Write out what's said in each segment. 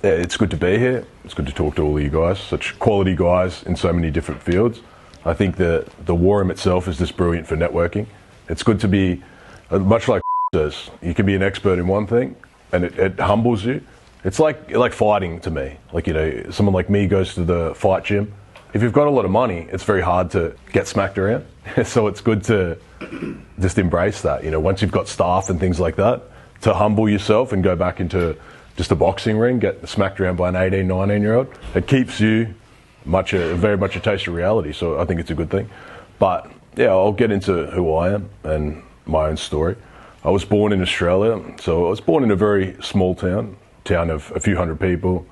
Yeah, it's good to be here. It's good to talk to all of you guys, such quality guys in so many different fields. I think that the war room itself is just brilliant for networking. It's good to be, much like says, you can be an expert in one thing and it humbles you. It's like fighting to me. Like, you know, someone like me goes to the fight gym. If you've got a lot of money, it's very hard to get smacked around. So it's good to just embrace that. You know, once you've got staff and things like that, to humble yourself and go back into just a boxing ring, get smacked around by an 18, 19-year-old, it keeps you very much a taste of reality. So I think it's a good thing. But yeah, I'll get into who I am and my own story. I was born in Australia. So I was born in a very small town of a few hundred people.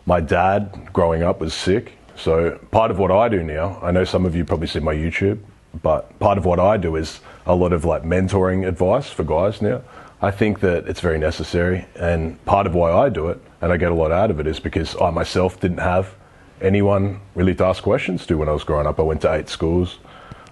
My dad, growing up, was sick. So part of what I do now, I know some of you probably see my YouTube, but part of what I do is a lot of like mentoring advice for guys now. I think that it's very necessary, and part of why I do it, and I get a lot out of it, is because I myself didn't have anyone really to ask questions to when I was growing up. I went to 8 schools.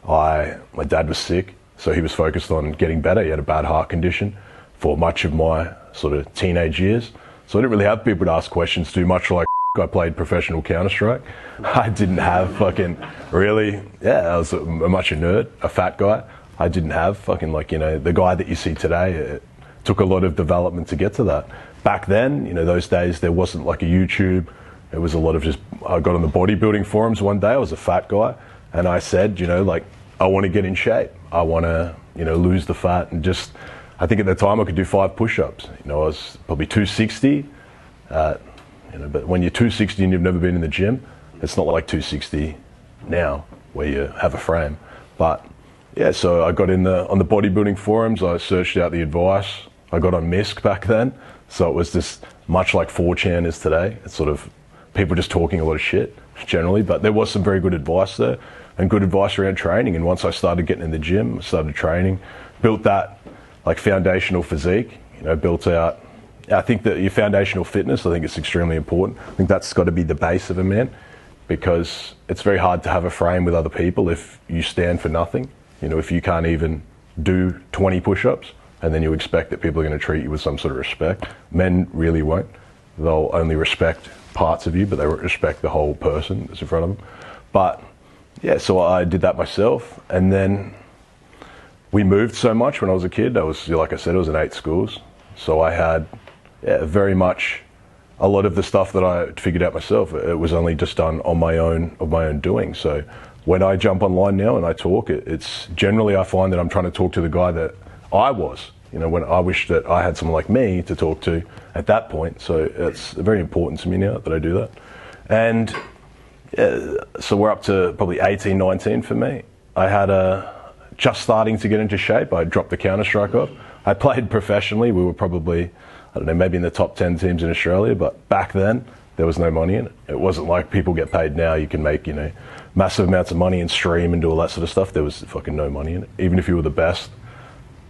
My dad was sick, so he was focused on getting better. He had a bad heart condition for much of my sort of teenage years. So I didn't really have people to ask questions to, much like I played professional Counter-Strike. I didn't have fucking really, I was much a nerd, a fat guy. I didn't have fucking like, you know, the guy that you see today. It took a lot of development to get to that. Back then, you know, those days, there wasn't like a YouTube. It was a lot of just, I got on the bodybuilding forums one day. I was a fat guy and I said, you know, like, I want to get in shape. I want to, you know, lose the fat and just, I think at the time I could do 5 push-ups. You know, I was probably 260. You know, but when you're 260 and you've never been in the gym, it's not like 260 now where you have a frame. But yeah, so I got on the bodybuilding forums. I searched out the advice. I got on MISC back then. So it was just much like 4chan is today. It's sort of people just talking a lot of shit generally, but there was some very good advice there and good advice around training. And once I started getting in the gym, I started training, built that like foundational physique, you know, built out. I think that your foundational fitness, I think it's extremely important. I think that's got to be the base of a man, because it's very hard to have a frame with other people if you stand for nothing. You know, if you can't even do 20 push-ups and then you expect that people are going to treat you with some sort of respect. Men really won't. They'll only respect parts of you, but they won't respect the whole person that's in front of them. But yeah, so I did that myself. And then we moved so much when I was a kid. I was, like I said, I was in 8 schools. So I had very much a lot of the stuff that I figured out myself. It was only just done on my own doing. So when I jump online now and I talk, it's generally I find that I'm trying to talk to the guy that I was. You know, when I wish that I had someone like me to talk to at that point. So it's very important to me now that I do that. And yeah, so we're up to probably 18, 19 for me. I had just starting to get into shape. I dropped the Counter-Strike off. I played professionally. We were probably, I don't know, maybe in the top 10 teams in Australia, but back then there was no money in it. It wasn't like people get paid now. You can make, you know, massive amounts of money and stream and do all that sort of stuff. There was fucking no money in it. Even if you were the best,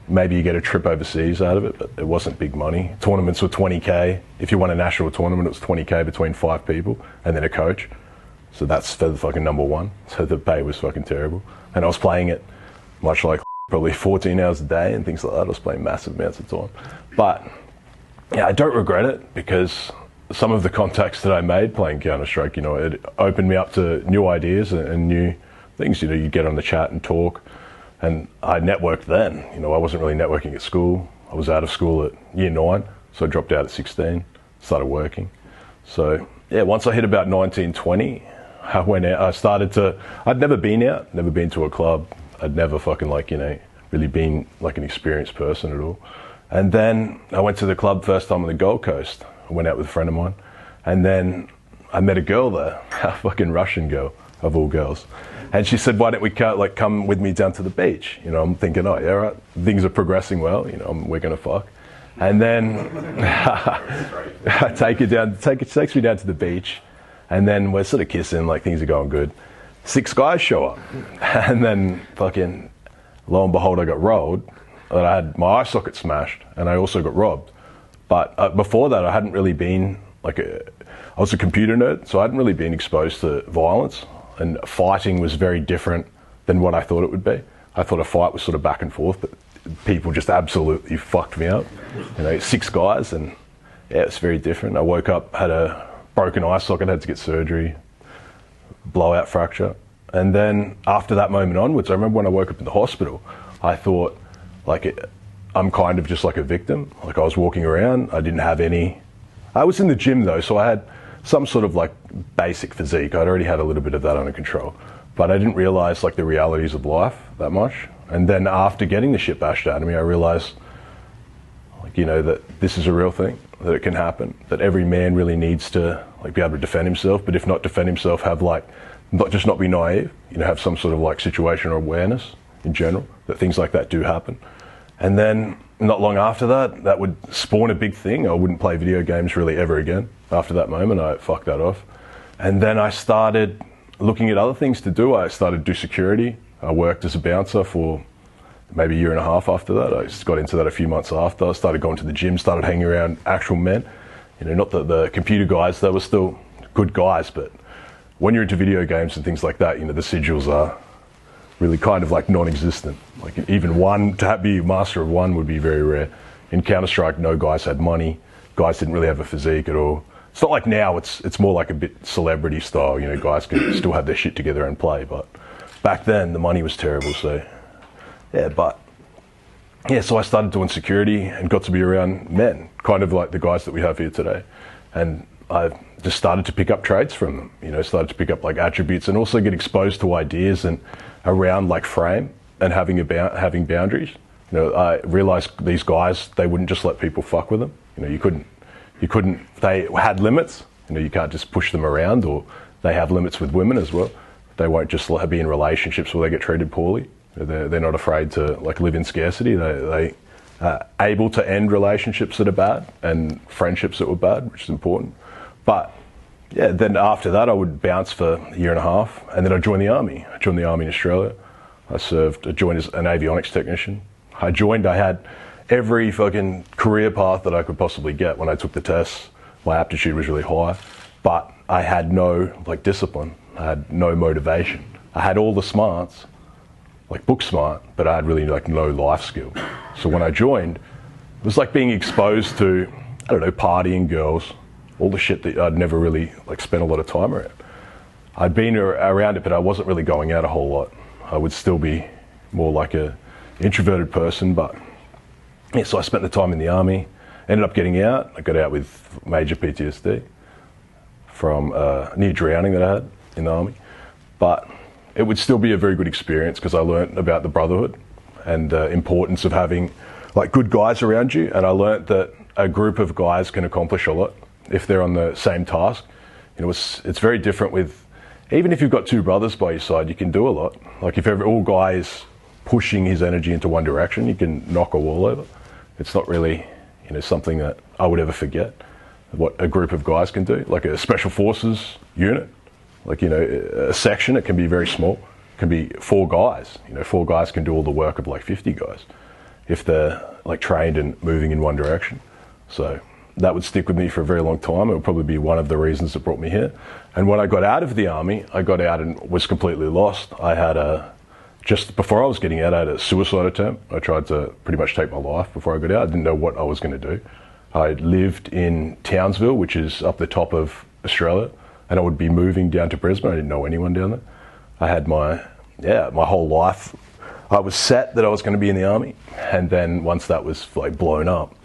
maybe you get a trip overseas out of it, but it wasn't big money. Tournaments were 20K. If you won a national tournament, it was 20K between 5 people and then a coach. So that's for the fucking number one. So the pay was fucking terrible. And I was playing it much like probably 14 hours a day and things like that. I was playing massive amounts of time. But yeah, I don't regret it, because some of the contacts that I made playing Counter-Strike, you know, it opened me up to new ideas and new things. You know, you get on the chat and talk. And I networked then. You know, I wasn't really networking at school. I was out of school at year 9, so I dropped out at 16, started working. So yeah, once I hit about 19, 20, I went out. I started to, I'd never been out, never been to a club. I'd never fucking like, you know, really been like an experienced person at all. And then I went to the club first time on the Gold Coast. I went out with a friend of mine. And then I met a girl there, a fucking Russian girl, of all girls. And she said, why don't we come with me down to the beach? You know, I'm thinking, oh, yeah, right, things are progressing well, you know, we're going to fuck. And then I takes me down to the beach, and then we're sort of kissing, like things are going good. 6 guys show up, and then fucking, lo and behold, I got rolled. And I had my eye socket smashed, and I also got robbed. But before that, I hadn't really been, I was a computer nerd, so I hadn't really been exposed to violence. And fighting was very different than what I thought it would be. I thought a fight was sort of back and forth, but people just absolutely fucked me up. You know, 6 guys, and yeah, it's very different. I woke up, had a broken eye socket, had to get surgery, blowout fracture. And then after that moment onwards, I remember when I woke up in the hospital, I thought, I'm kind of just like a victim. Like, I was walking around, I didn't have any. I was in the gym though, so I had some sort of like basic physique. I'd already had a little bit of that under control, but I didn't realize like the realities of life that much. And then after getting the shit bashed out of me, I realized, like, you know, that this is a real thing, that it can happen, that every man really needs to like be able to defend himself, but if not defend himself, have like, not be naive, you know, have some sort of like situational awareness in general, that things like that do happen. And then not long after that, that would spawn a big thing. I wouldn't play video games really ever again. After that moment, I fucked that off. And then I started looking at other things to do. I started to do security. I worked as a bouncer for maybe a year and a half after that. I just got into that a few months after. I started going to the gym, started hanging around actual men. You know, not the computer guys, they were still good guys, but when you're into video games and things like that, you know, the sigils are really kind of like non-existent. Like even one, to be a master of one would be very rare. In Counter-Strike, no guys had money. Guys didn't really have a physique at all. It's not like now, it's more like a bit celebrity style. You know, guys can still have their shit together and play, but back then the money was terrible, so yeah, so I started doing security and got to be around men, kind of like the guys that we have here today. And I just started to pick up traits from them, you know, started to pick up like attributes and also get exposed to ideas and around like frame and having boundaries. You know, I realized these guys, they wouldn't just let people fuck with them. You know, you couldn't, they had limits. You know, you can't just push them around, or they have limits with women as well. They won't just be in relationships where they get treated poorly. They're not afraid to like live in scarcity. They are able to end relationships that are bad and friendships that were bad, which is important. But yeah, then after that I would bounce for a year and a half, and then I joined the army. I joined the army in Australia. I joined as an avionics technician. I had every fucking career path that I could possibly get. When I took the tests, my aptitude was really high, but I had no like discipline. I had no motivation. I had all the smarts, like book smart, but I had really like no life skill. So when I joined, it was like being exposed to, I don't know, partying, girls, all the shit that I'd never really like spent a lot of time around. I'd been around it, but I wasn't really going out a whole lot. I would still be more like a introverted person, but yeah, so I spent the time in the army, ended up getting out. I got out with major PTSD from near drowning that I had in the army, but it would still be a very good experience because I learned about the brotherhood and the importance of having like good guys around you, and I learned that a group of guys can accomplish a lot if they're on the same task. You know, it's very different with, even if you've got two brothers by your side, you can do a lot. Like if all guy is pushing his energy into one direction, you can knock a wall over. It's not really, you know, something that I would ever forget, what a group of guys can do. Like a special forces unit, like, you know, a section, it can be very small. It can be 4 guys. You know, 4 guys can do all the work of like 50 guys if they're like trained and moving in one direction. So that would stick with me for a very long time. It would probably be one of the reasons that brought me here. And when I got out of the army, I got out and was completely lost. I had just before I was getting out, I had a suicide attempt. I tried to pretty much take my life before I got out. I didn't know what I was going to do. I lived in Townsville, which is up the top of Australia, and I would be moving down to Brisbane. I didn't know anyone down there. I had my whole life. I was set that I was going to be in the army, and then once that was like blown up,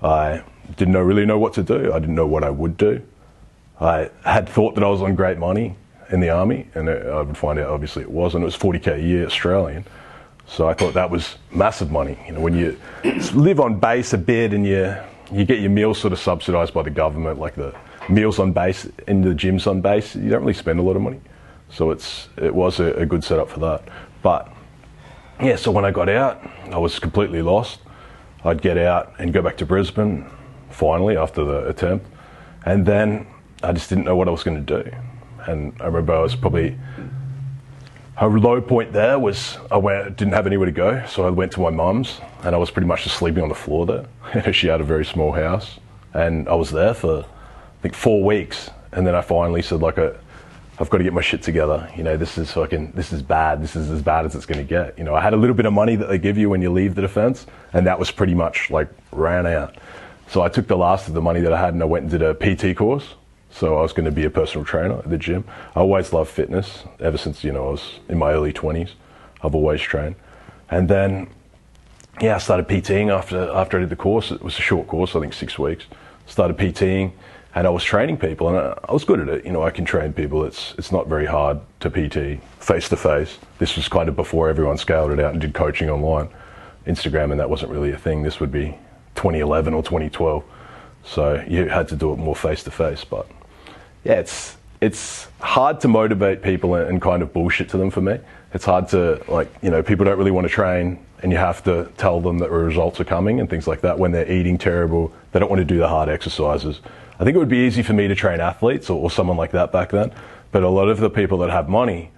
I didn't really know what to do. I didn't know what I would do. I had thought that I was on great money in the army, and I would find out obviously it wasn't. It was 40k a year Australian, so I thought that was massive money. You know, when you live on base a bit and you get your meals sort of subsidised by the government, like the meals on base and the gyms on base, you don't really spend a lot of money. So it was a good setup for that. But yeah, so when I got out, I was completely lost. I'd get out and go back to Brisbane, finally, after the attempt. And then I just didn't know what I was going to do. And I remember I was probably, a low point there was didn't have anywhere to go. So I went to my mum's, and I was pretty much just sleeping on the floor there. She had a very small house. And I was there for, I think, 4 weeks. And then I finally said, like, I've got to get my shit together. You know, this is bad. This is as bad as it's going to get. You know, I had a little bit of money that they give you when you leave the defense, and that was pretty much like ran out. So I took the last of the money that I had and I went and did a PT course. So I was going to be a personal trainer at the gym. I always loved fitness ever since, I was in my early 20s. I've always trained. And then, I started PTing after I did the course. It was a short course, I think 6 weeks. Started PTing and I was training people and I was good at it. I can train people. It's not very hard to PT face to face. This was kind of before everyone scaled it out and did coaching online. Instagram and that wasn't really a thing. This would be 2011 or 2012. So you had to do it more face to face. But yeah, it's hard to motivate people and kind of bullshit to them for me. It's hard to, people don't really want to train and you have to tell them that results are coming and things like that when they're eating terrible. They don't want to do the hard exercises. I think it would be easy for me to train athletes or someone like that back then. But a lot of the people that have money,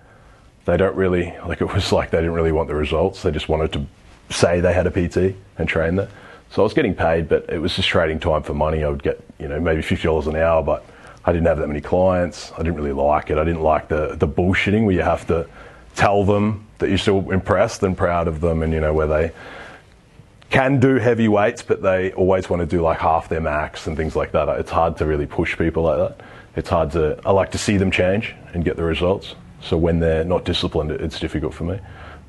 they don't really, it was like they didn't really want the results. They just wanted to say they had a PT and train there. So I was getting paid, but it was just trading time for money. I would get, maybe $50 an hour, but I didn't have that many clients. I didn't really like it. I didn't like the bullshitting where you have to tell them that you're still impressed and proud of them and, where they can do heavy weights, but they always want to do like half their max and things like that. It's hard to really push people like that. I like to see them change and get the results. So when they're not disciplined, it's difficult for me.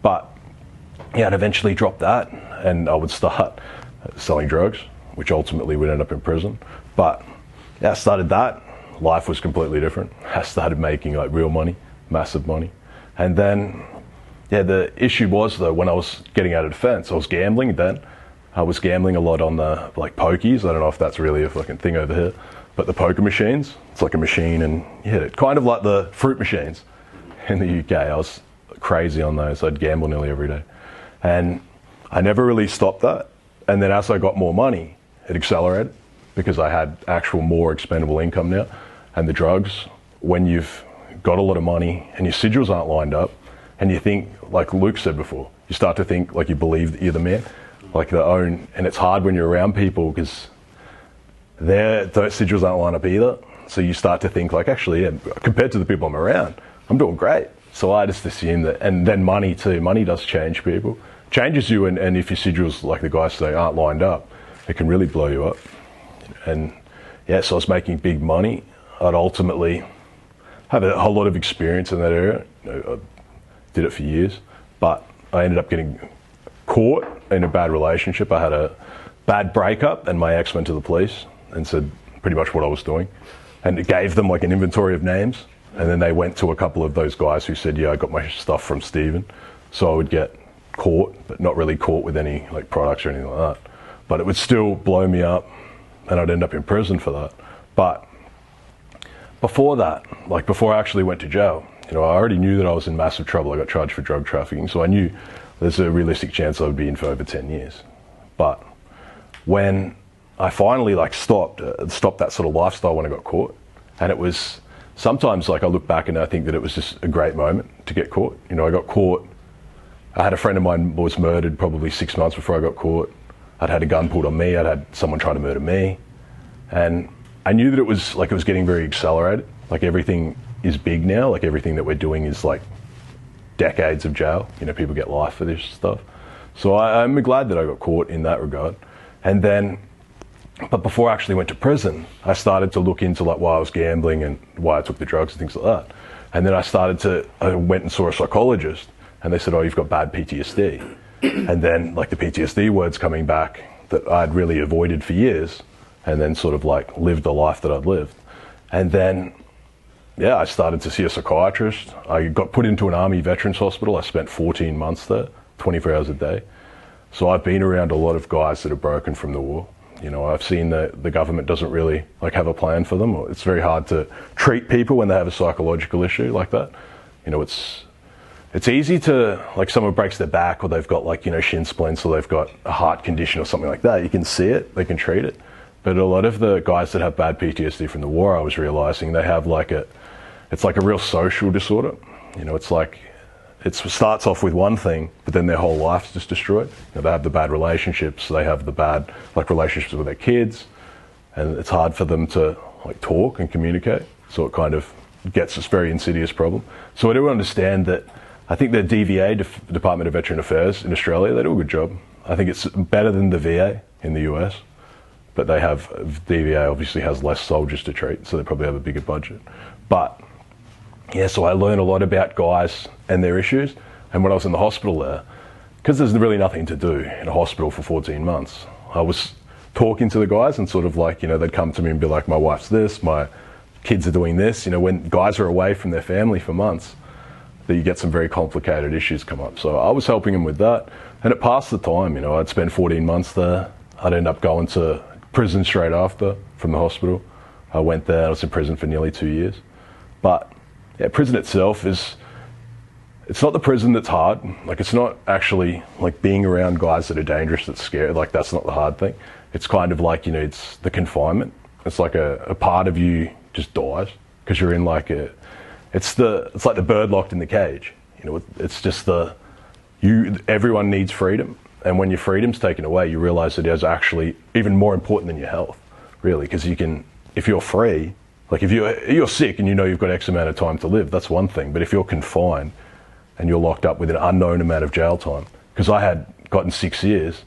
But I'd eventually drop that and I would start selling drugs, which ultimately would end up in prison. But I started that. Life was completely different. I started making real money, massive money. And then, the issue was though, when I was getting out of defense, I was gambling then. I was gambling a lot on the pokies. I don't know if that's really a fucking thing over here, but the poker machines, it's like a machine and kind of like the fruit machines in the UK. I was crazy on those. I'd gamble nearly every day. And I never really stopped that. And then as I got more money, it accelerated because I had actual more expendable income now. And the drugs, when you've got a lot of money and your sigils aren't lined up and you think, like Luke said before, you start to think like you believe that you're the man, and it's hard when you're around people because those sigils aren't lined up either. So you start to think actually, compared to the people I'm around, I'm doing great. So I just assume that, and then money too, money does change people. Changes you, and if your sigils, like the guys say, aren't lined up, it can really blow you up. And so I was making big money. I'd ultimately have a whole lot of experience in that area. I did it for years, but I ended up getting caught in a bad relationship. I had a bad breakup and my ex went to the police and said pretty much what I was doing. And it gave them an inventory of names. And then they went to a couple of those guys who said, I got my stuff from Steven. So I would get caught, but not really caught with any products or anything like that. But it would still blow me up and I'd end up in prison for that. But before that, before I actually went to jail, I already knew that I was in massive trouble. I got charged for drug trafficking. So I knew there's a realistic chance I would be in for over 10 years. But when I finally stopped that sort of lifestyle when I got caught, and it was sometimes I look back and I think that it was just a great moment to get caught. I got caught. I had a friend of mine who was murdered probably 6 months before I got caught. I'd had a gun pulled on me. I'd had someone trying to murder me. And I knew that it was getting very accelerated. Everything is big now. Everything that we're doing is decades of jail. People get life for this stuff. So I'm glad that I got caught in that regard. And then, but before I actually went to prison, I started to look into why I was gambling and why I took the drugs and things like that. And then I went and saw a psychologist and they said, you've got bad PTSD. And then the PTSD words coming back that I'd really avoided for years and then sort of lived the life that I'd lived. And then, I started to see a psychiatrist. I got put into an Army Veterans Hospital. I spent 14 months there, 24 hours a day. So I've been around a lot of guys that are broken from the war. I've seen that the government doesn't really have a plan for them. It's very hard to treat people when they have a psychological issue like that. It's easy to, someone breaks their back or they've got shin splints or they've got a heart condition or something like that. You can see it, they can treat it. But a lot of the guys that have bad PTSD from the war, I was realizing they have it's a real social disorder. It starts off with one thing, but then their whole life's just destroyed. They have the bad relationships, they have the bad relationships with their kids, and it's hard for them to talk and communicate. So it kind of gets this very insidious problem. So I do understand that. I think the DVA, Department of Veteran Affairs in Australia, they do a good job. I think it's better than the VA in the US. but they have, DVA obviously has less soldiers to treat, so they probably have a bigger budget. But yeah, so I learned a lot about guys and their issues. And when I was in the hospital there, because there's really nothing to do in a hospital for 14 months, I was talking to the guys and sort of like, they'd come to me and be like, my wife's this, my kids are doing this. When guys are away from their family for months, that you get some very complicated issues come up. So I was helping them with that. And it passed the time, I'd spend 14 months there. I'd end up going to prison straight after from the hospital. I went there, I was in prison for nearly 2 years. But yeah, prison itself it's not the prison that's hard. Like, it's not actually like being around guys that are dangerous, that's scary. Like, that's not the hard thing. It's kind of like, it's the confinement. It's like a part of you just dies because you're in like it's like the bird locked in the cage. It's just everyone needs freedom. And when your freedom's taken away, you realize that it's actually even more important than your health, really, because if you're free, like if you're sick and you've got X amount of time to live, that's one thing. But if you're confined and you're locked up with an unknown amount of jail time, because I had gotten 6 years,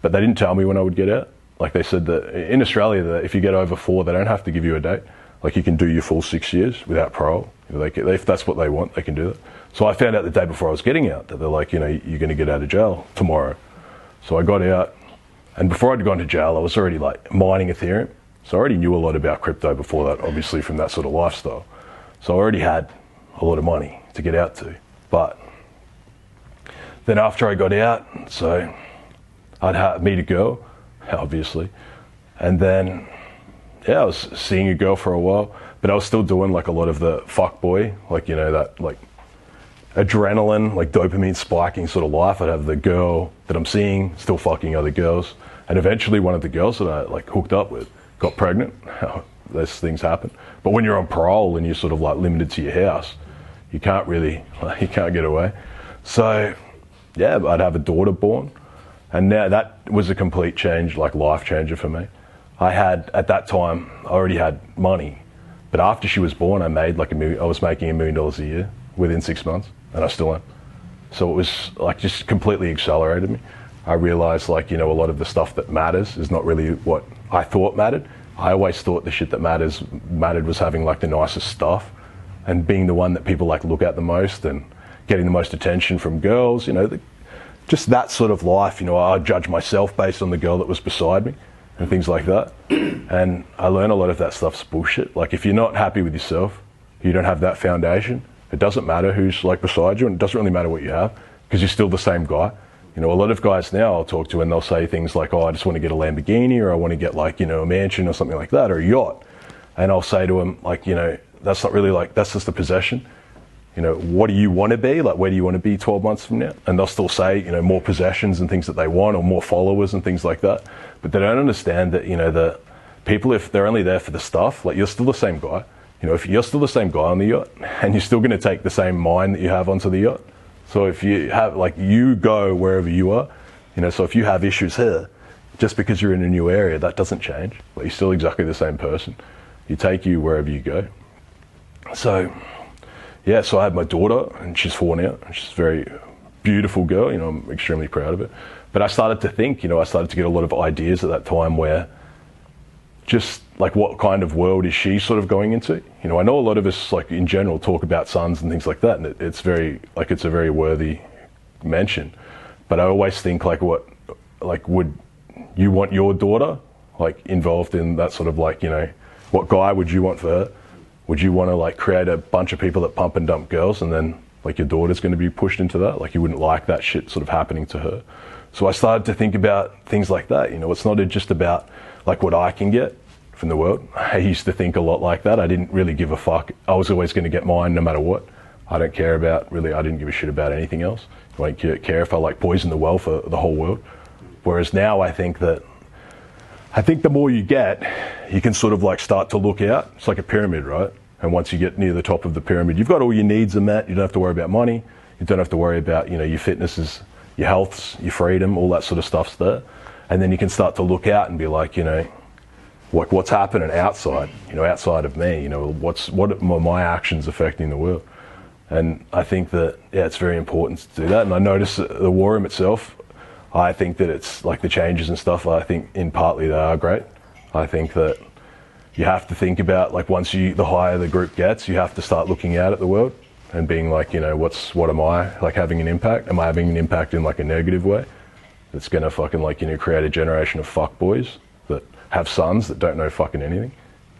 but they didn't tell me when I would get out. Like, they said that in Australia, that if you get over 4, they don't have to give you a date. Like, you can do your full 6 years without parole. If that's what they want, they can do that. So I found out the day before I was getting out that they're like, you're going to get out of jail tomorrow. So I got out, and before I'd gone to jail, I was already like mining Ethereum. So I already knew a lot about crypto before that, obviously, from that sort of lifestyle. So I already had a lot of money to get out to. But then after I got out, so I'd meet a girl, obviously. And then, yeah, I was seeing a girl for a while, but I was still doing like a lot of the fuck boy, like, that like adrenaline, like dopamine spiking sort of life. I'd have the girl that I'm seeing still fucking other girls. And eventually one of the girls that I like hooked up with got pregnant. Those things happen. But when you're on parole and you're sort of like limited to your house, you can't get away. So yeah, I'd have a daughter born. And now that was a complete change, like life changer for me. At that time, I already had money. But after she was born, I made like I was making $1 million a year within 6 months, and I still am. So it was like just completely accelerated me. I realized like, a lot of the stuff that matters is not really what I thought mattered. I always thought the shit that mattered was having like the nicest stuff and being the one that people like look at the most and getting the most attention from girls, just that sort of life. I judge myself based on the girl that was beside me and things like that. And I learned a lot of that stuff's bullshit. Like, if you're not happy with yourself, you don't have that foundation, it doesn't matter who's like beside you, and it doesn't really matter what you have, because you're still the same guy. A lot of guys now I'll talk to and they'll say things like, oh, I just want to get a Lamborghini, or I want to get like, a mansion or something like that, or a yacht. And I'll say to them like, that's not really like, that's just a possession. What do you want to be? Like, where do you want to be 12 months from now? And they'll still say, more possessions and things that they want, or more followers and things like that. But they don't understand that, the people, if they're only there for the stuff, like, you're still the same guy. If you're still the same guy on the yacht, and you're still going to take the same mind that you have onto the yacht. So if you have, like, you go wherever you are, so if you have issues here, just because you're in a new area, that doesn't change. Like, you're still exactly the same person. You take you wherever you go. So, yeah, so I had my daughter, and she's 4 now, and she's a very beautiful girl, I'm extremely proud of it. But I started to think, I started to get a lot of ideas at that time where just like, what kind of world is she sort of going into? I know a lot of us, like, in general, talk about sons and things like that, and it's a very worthy mention. But I always think, like, would you want your daughter, like, involved in that sort of, like, what guy would you want for her? Would you want to, like, create a bunch of people that pump and dump girls, and then, like, your daughter's going to be pushed into that? Like, you wouldn't like that shit sort of happening to her. So I started to think about things like that. It's not just about, like, what I can get from the world. I used to think a lot like that. I didn't really give a fuck. I was always going to get mine no matter what. I don't care about, really, I didn't give a shit about anything else. I don't care if I, like, poison the well for the whole world. Whereas now I think the more you get, you can sort of, like, start to look out. It's like a pyramid, right? And once you get near the top of the pyramid, you've got all your needs are met. You don't have to worry about money. You don't have to worry about, your fitnesses, your healths, your freedom, all that sort of stuff's there. And then you can start to look out and be like, what's happening outside, outside of me, what are my actions affecting the world? And I think that, yeah, it's very important to do that. And I notice the war room itself, I think that it's like the changes and stuff, I think in partly they are great. I think that you have to think about, like, the higher the group gets, you have to start looking out at the world and being like, you know, what am I, like, having an impact? Am I having an impact in, like, a negative way that's gonna fucking, like, you know, create a generation of fuckboys that have sons that don't know fucking anything,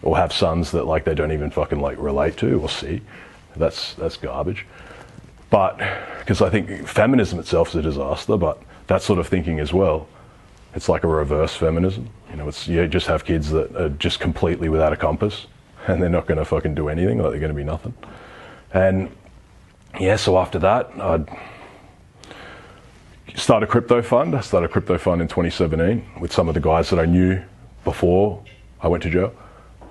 or have sons that, like, they don't even fucking, like, relate to or see? That's garbage. But because I think feminism itself is a disaster, but that sort of thinking as well, it's like a reverse feminism. You know, you just have kids that are just completely without a compass, and they're not going to fucking do anything, like they're going to be nothing. And yeah, so after that, I'd start a crypto fund. I started a crypto fund in 2017 with some of the guys that I knew before I went to jail.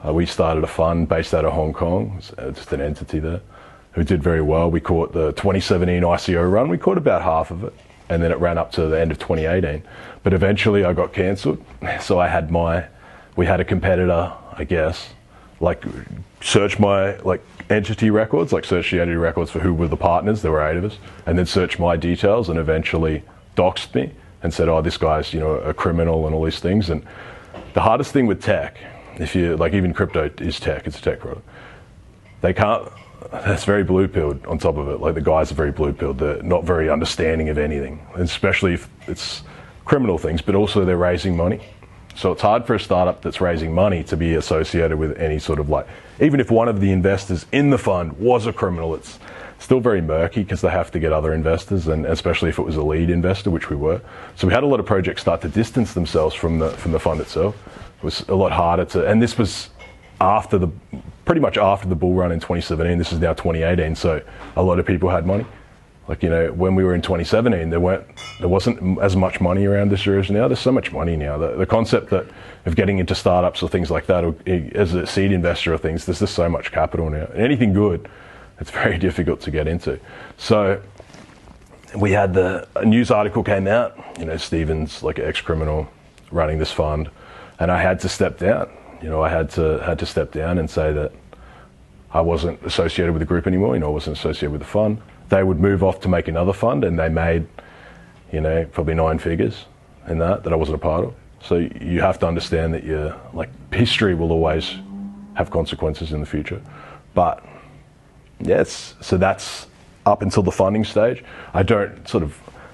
We started a fund based out of Hong Kong, just an entity there, who did very well. We caught the 2017 ICO run. We caught about half of it, and then it ran up to the end of 2018. But eventually I got cancelled. So we had a competitor, I guess, like search my like entity records, like search the entity records for who were the partners. There were 8 of us, and then search my details and eventually doxed me and said, oh, this guy's, you know, a criminal and all these things. And the hardest thing with tech, if you like, even crypto is tech, it's a tech product. That's very blue-pilled on top of it. Like, the guys are very blue-pilled. They're not very understanding of anything, especially if it's criminal things, but also they're raising money. So it's hard for a startup that's raising money to be associated with any sort of, like, even if one of the investors in the fund was a criminal, it's still very murky because they have to get other investors, and especially if it was a lead investor, which we were. So we had a lot of projects start to distance themselves from the fund itself. It was a lot harder to, and this was pretty much after the bull run in 2017. This is now 2018, so a lot of people had money. Like, you know, when we were in 2017, there wasn't as much money around this as now. There's so much money now. The concept of getting into startups or things like that, or as a seed investor or things, there's just so much capital now. And anything good, it's very difficult to get into. So we had a news article came out, you know, Stephen's like an ex-criminal running this fund, and I had to step down. You know, I had to step down and say that I wasn't associated with the group anymore. You know, I wasn't associated with the fund. They would move off to make another fund, and they made, you know, probably 9 figures in that I wasn't a part of. So you have to understand that history will always have consequences in the future. But yes, so that's up until the funding stage. I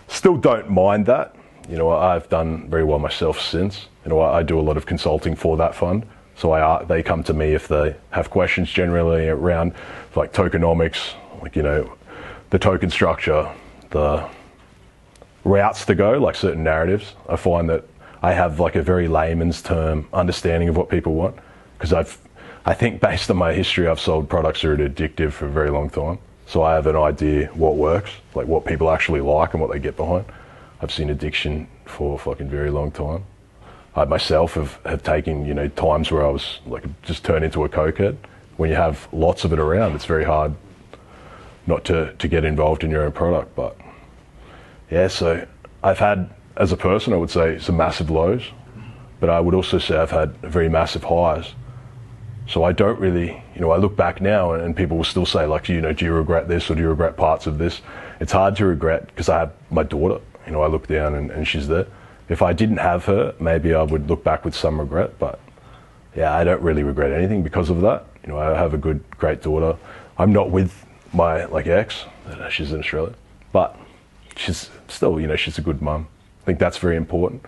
still don't mind that. You know, I've done very well myself since. You know, I do a lot of consulting for that fund. So they come to me if they have questions generally around like tokenomics, like, you know, the token structure, the routes to go, like certain narratives. I find that I have like a very layman's term understanding of what people want, because I think based on my history, I've sold products that are addictive for a very long time. So I have an idea what works, like what people actually like and what they get behind. I've seen addiction for a fucking very long time. I myself have taken, you know, times where I was like just turned into a cokehead. When you have lots of it around, it's very hard not to get involved in your own product. But yeah, so I've had, as a person, I would say some massive lows, but I would also say I've had very massive highs. So I don't really, you know, I look back now and people will still say, like, you know, do you regret this or do you regret parts of this? It's hard to regret because I have my daughter. You know, I look down and she's there. If I didn't have her, maybe I would look back with some regret, but yeah, I don't really regret anything because of that. You know, I have a great daughter. I'm not with my ex, she's in Australia, but she's still, you know, she's a good mum. I think that's very important.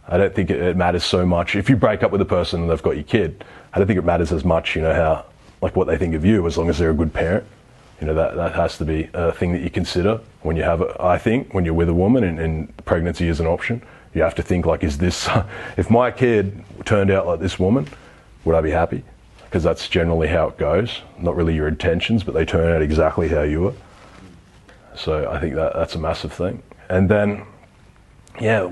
I don't think it matters so much. If you break up with a person and they've got your kid, I don't think it matters as much, you know, how, like what they think of you, as long as they're a good parent. You know, that has to be a thing that you consider when you have I think when you're with a woman and pregnancy is an option, you have to think like, is this, if my kid turned out like this woman, would I be happy? Because that's generally how it goes. Not really your intentions, but they turn out exactly how you were. So I think that's a massive thing. And then, yeah,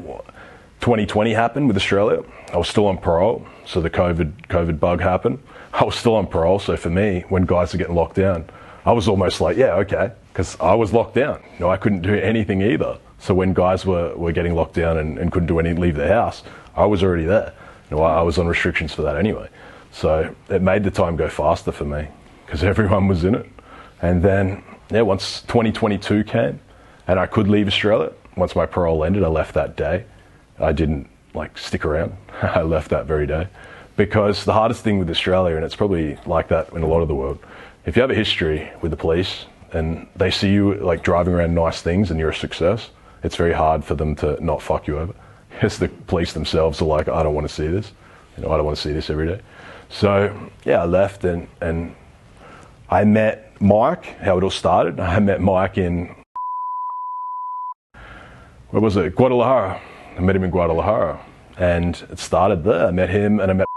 2020 happened with Australia. I was still on parole, so the COVID bug happened. I was still on parole, so for me, when guys are getting locked down, I was almost like, yeah, okay, because I was locked down. You know, I couldn't do anything either. So when guys were getting locked down and couldn't do anything, leave the house, I was already there. You know, I was on restrictions for that anyway. So it made the time go faster for me because everyone was in it. And then, yeah, once 2022 came and I could leave Australia, once my parole ended, I left that day. I didn't stick around. I left that very day. Because the hardest thing with Australia, and it's probably like that in a lot of the world, if you have a history with the police and they see you like driving around nice things and you're a success, it's very hard for them to not fuck you over. Because the police themselves are like, I don't want to see this. I don't want to see this every day. So yeah, I left and I met Mike, how it all started. I met Mike in, where was it? Guadalajara. I met him in Guadalajara. And it started there. I met him and I met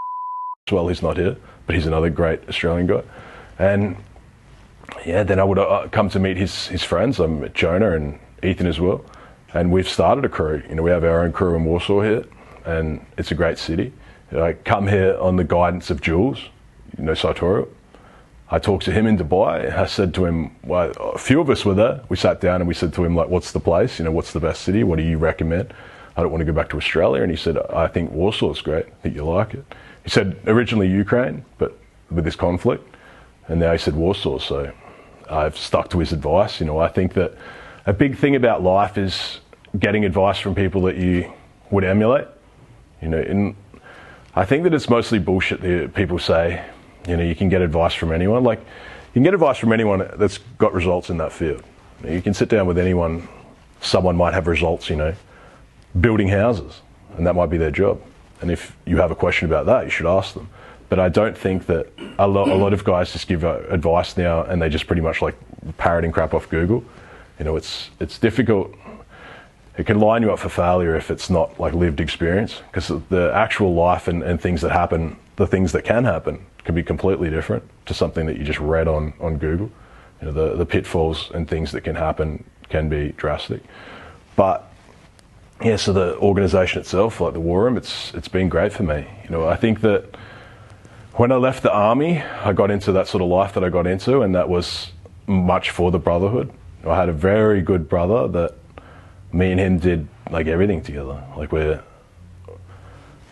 as well. He's not here, but he's another great Australian guy. And yeah, then I would come to meet his friends. I met Jonah and Ethan as well. And we've started a crew. We have our own crew in Warsaw here, and it's a great city. I come here on the guidance of Jules, Sartorial. I talked to him in Dubai. I said to him, well, a few of us were there. We sat down and we said to him, like, what's the place? What's the best city? What do you recommend? I don't want to go back to Australia. And he said, I think Warsaw is great. I think you'll like it. He said originally Ukraine, but with this conflict. And now he said Warsaw. So I've stuck to his advice. I think that a big thing about life is getting advice from people that you would emulate. And I think that it's mostly bullshit that people say, you can get advice from anyone. Like, you can get advice from anyone that's got results in that field. You can sit down with anyone, someone might have results, building houses, and that might be their job. And if you have a question about that, you should ask them. But I don't think that a lot of guys just give advice now and they just pretty much like parroting crap off Google. It's difficult. It can line you up for failure if it's not like lived experience, because the actual life and things that happen, the things that can happen, can be completely different to something that you just read on Google. The pitfalls and things that can happen can be drastic. But yeah, so the organisation itself, like the War Room, it's been great for me. I think that when I left the army, I got into that sort of life that I got into, and that was much for the brotherhood. I had a very good brother that me and him did like everything together. Like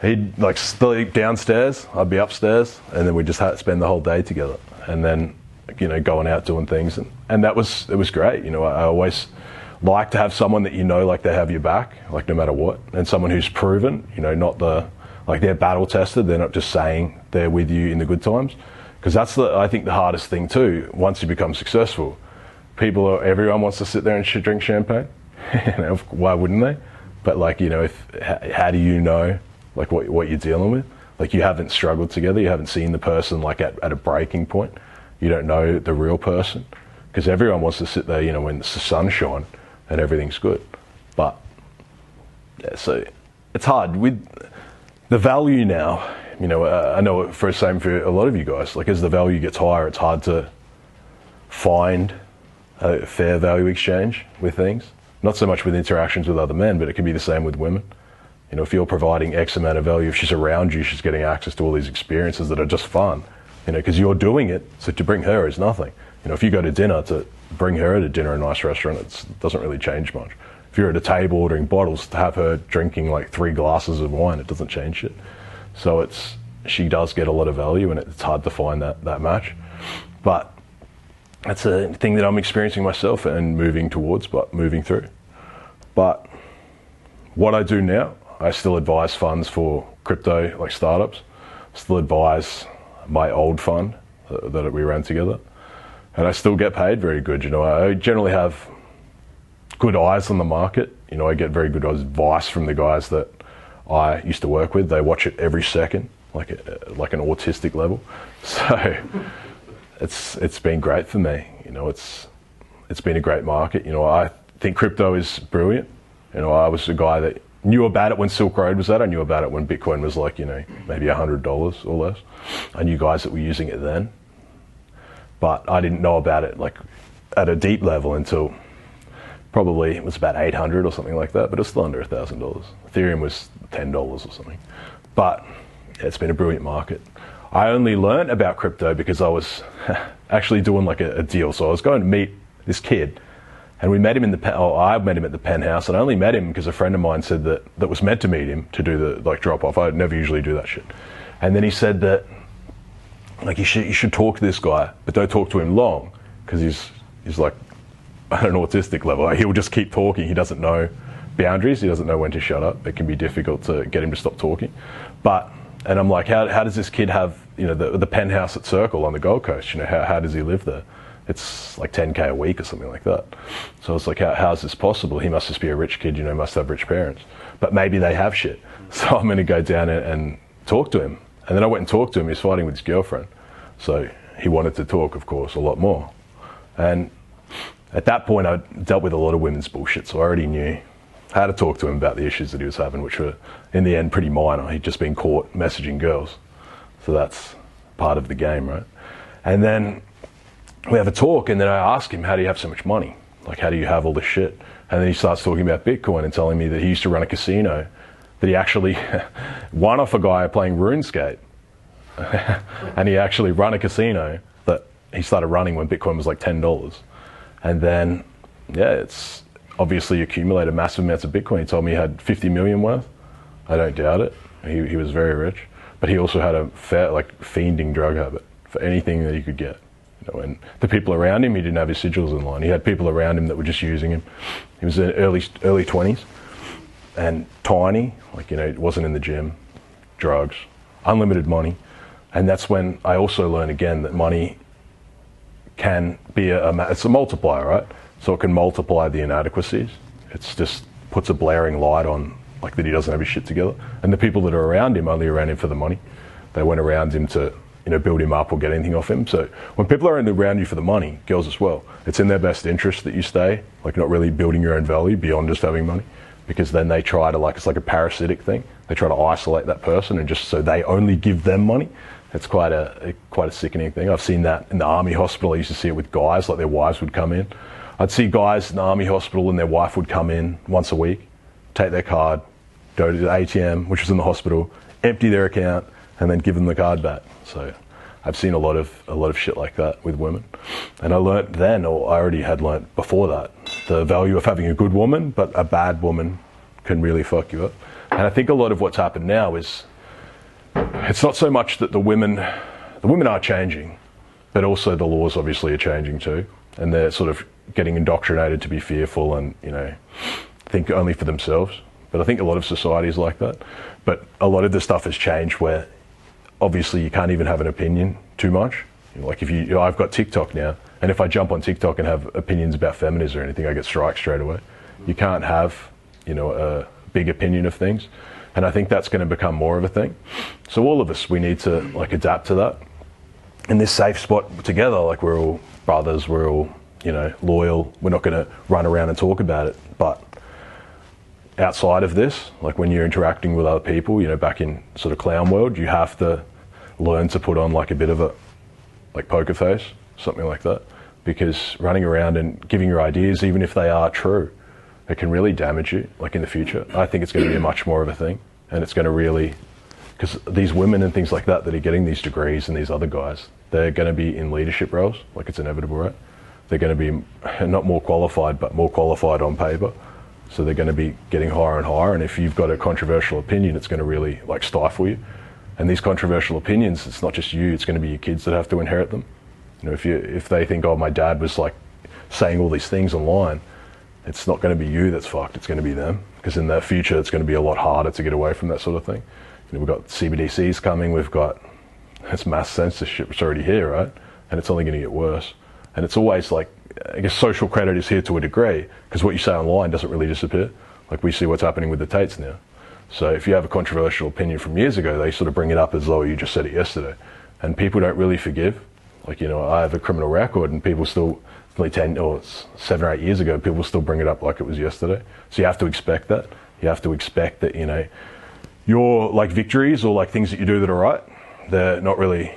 he'd like sleep downstairs, I'd be upstairs, and then we just had to spend the whole day together. And then, going out doing things, and it was great. I always like to have someone that like they have your back, like no matter what, and someone who's proven, not they're battle tested. They're not just saying they're with you in the good times, because that's I think the hardest thing too. Once you become successful, everyone wants to sit there and drink champagne. Why wouldn't they? But how do you know like what you're dealing with? Like, you haven't struggled together, you haven't seen the person like at a breaking point. You don't know the real person, because everyone wants to sit there, when the sun's shining and everything's good. But yeah, so it's hard with the value now. I know for the same for a lot of you guys. Like, as the value gets higher, it's hard to find a fair value exchange with things. Not so much with interactions with other men, but it can be the same with women. If you're providing X amount of value, if she's around you, she's getting access to all these experiences that are just fun, because you're doing it, so to bring her is nothing. If you go to dinner, to bring her to dinner in a nice restaurant, it doesn't really change much. If you're at a table ordering bottles, to have her drinking like 3 glasses of wine, it doesn't change it. So she does get a lot of value, and it's hard to find that match. But that's a thing that I'm experiencing myself and moving through. But what I do now, I still advise funds for crypto, like startups. Still advise my old fund that we ran together. And I still get paid very good. I generally have good eyes on the market. I get very good advice from the guys that I used to work with. They watch it every second, like an autistic level. So it's been great for me. It's been a great market. I think crypto is brilliant. I was a guy that knew about it when Silk Road was I knew about it when Bitcoin was like, maybe $100 or less. I knew guys that were using it then, but I didn't know about it like at a deep level until probably it was about 800 or something like that, but it's still under $1,000. Ethereum was $10 or something. But yeah, it's been a brilliant market. I only learned about crypto because I was actually doing like a deal. So I was going to meet this kid, and we met him I met him at the penthouse, and I only met him because a friend of mine said that was meant to meet him to do the like drop off. I would never usually do that shit. And then he said that like you should talk to this guy, but don't talk to him long, because he's like at an autistic level. Like, he'll just keep talking. He doesn't know boundaries. He doesn't know when to shut up. It can be difficult to get him to stop talking. But And I'm like, how does this kid have, you know, the penthouse at Circle on the Gold Coast? You know, how does he live there? It's like 10K a week or something like that. So it's like, how's this possible? He must just be a rich kid, you know, must have rich parents. But maybe they have shit. So I'm going to go down and talk to him. And then I went and talked to him. He's fighting with his girlfriend. So he wanted to talk, of course, a lot more. And at that point, I dealt with a lot of women's bullshit. So I already knew how to talk to him about the issues that he was having, which were, in the end, pretty minor. He'd just been caught messaging girls. So that's part of the game, right? And then we have a talk, and then I ask him, how do you have so much money? Like, how do you have all this shit? And then he starts talking about Bitcoin and telling me that he used to run a casino, that he actually won off a guy playing RuneScape. And he actually run a casino that he started running when Bitcoin was like $10. And then, yeah, it's obviously accumulated massive amounts of Bitcoin. He told me he had 50 million worth. I don't doubt it. He was very rich. But he also had a fiending drug habit for anything that he could get. You know, and the people around him, he didn't have his sigils in line. He had people around him that were just using him. He was in early 20s and tiny, like, you know, it wasn't in the gym, drugs, unlimited money. And that's when I also learned again that money can be it's a multiplier, right? So it can multiply the inadequacies. It's just puts a blaring light on, like, that he doesn't have his shit together. And the people that are around him only around him for the money. They weren't around him to, you know, build him up or get anything off him. So when people are around you for the money, girls as well, it's in their best interest that you stay, like, not really building your own value beyond just having money, because then they try to, like, it's like a parasitic thing. They try to isolate that person and just so they only give them money. It's quite a sickening thing. I've seen that in the army hospital. I used to see it with guys, like their wives would come in. I'd see guys in the army hospital and their wife would come in once a week, take their card, go to the ATM, which was in the hospital, empty their account, and then give them the card back. So I've seen a lot of shit like that with women. And I learnt then, or I already had learnt before that, the value of having a good woman, but a bad woman can really fuck you up. And I think a lot of what's happened now is, it's not so much that the women are changing, but also the laws obviously are changing too. And they're sort of getting indoctrinated to be fearful and, you know, think only for themselves. But I think a lot of society is like that. But a lot of the stuff has changed where obviously you can't even have an opinion too much. You know, like I've got TikTok now, and if I jump on TikTok and have opinions about feminism or anything, I get striked straight away. You can't have, you know, a big opinion of things. And I think that's going to become more of a thing. So all of us, we need to, like, adapt to that. In this safe spot together, like, we're all brothers, we're all, you know, loyal. We're not going to run around and talk about it. But outside of this, like, when you're interacting with other people, you know, back in sort of clown world, you have to learn to put on, like, a bit of a, like, poker face, something like that. Because running around and giving your ideas, even if they are true, it can really damage you, like, in the future. I think it's going to be much more of a thing. And it's going to really, because these women and things like that are getting these degrees, and these other guys, they're going to be in leadership roles, like, it's inevitable, right? They're going to be not more qualified, but more qualified on paper. So they're going to be getting higher and higher. And if you've got a controversial opinion, it's going to really, like, stifle you. And these controversial opinions, it's not just you, it's going to be your kids that have to inherit them. You know, if they think, oh, my dad was, like, saying all these things online, it's not going to be you that's fucked, it's going to be them. Because in the future, it's going to be a lot harder to get away from that sort of thing. You know, we've got CBDCs coming, we've got this mass censorship, which is already here, right? And it's only going to get worse. And it's always like, I guess social credit is here to a degree, because what you say online doesn't really disappear. Like, we see what's happening with the Tates now. So if you have a controversial opinion from years ago, they sort of bring it up as though you just said it yesterday. And people don't really forgive. Like, you know, I have a criminal record and people still, only 10 or 7 or 8 years ago, people still bring it up like it was yesterday. So you have to expect that. You have to expect that, you know, your, like, victories or, like, things that you do that are right, they're not really,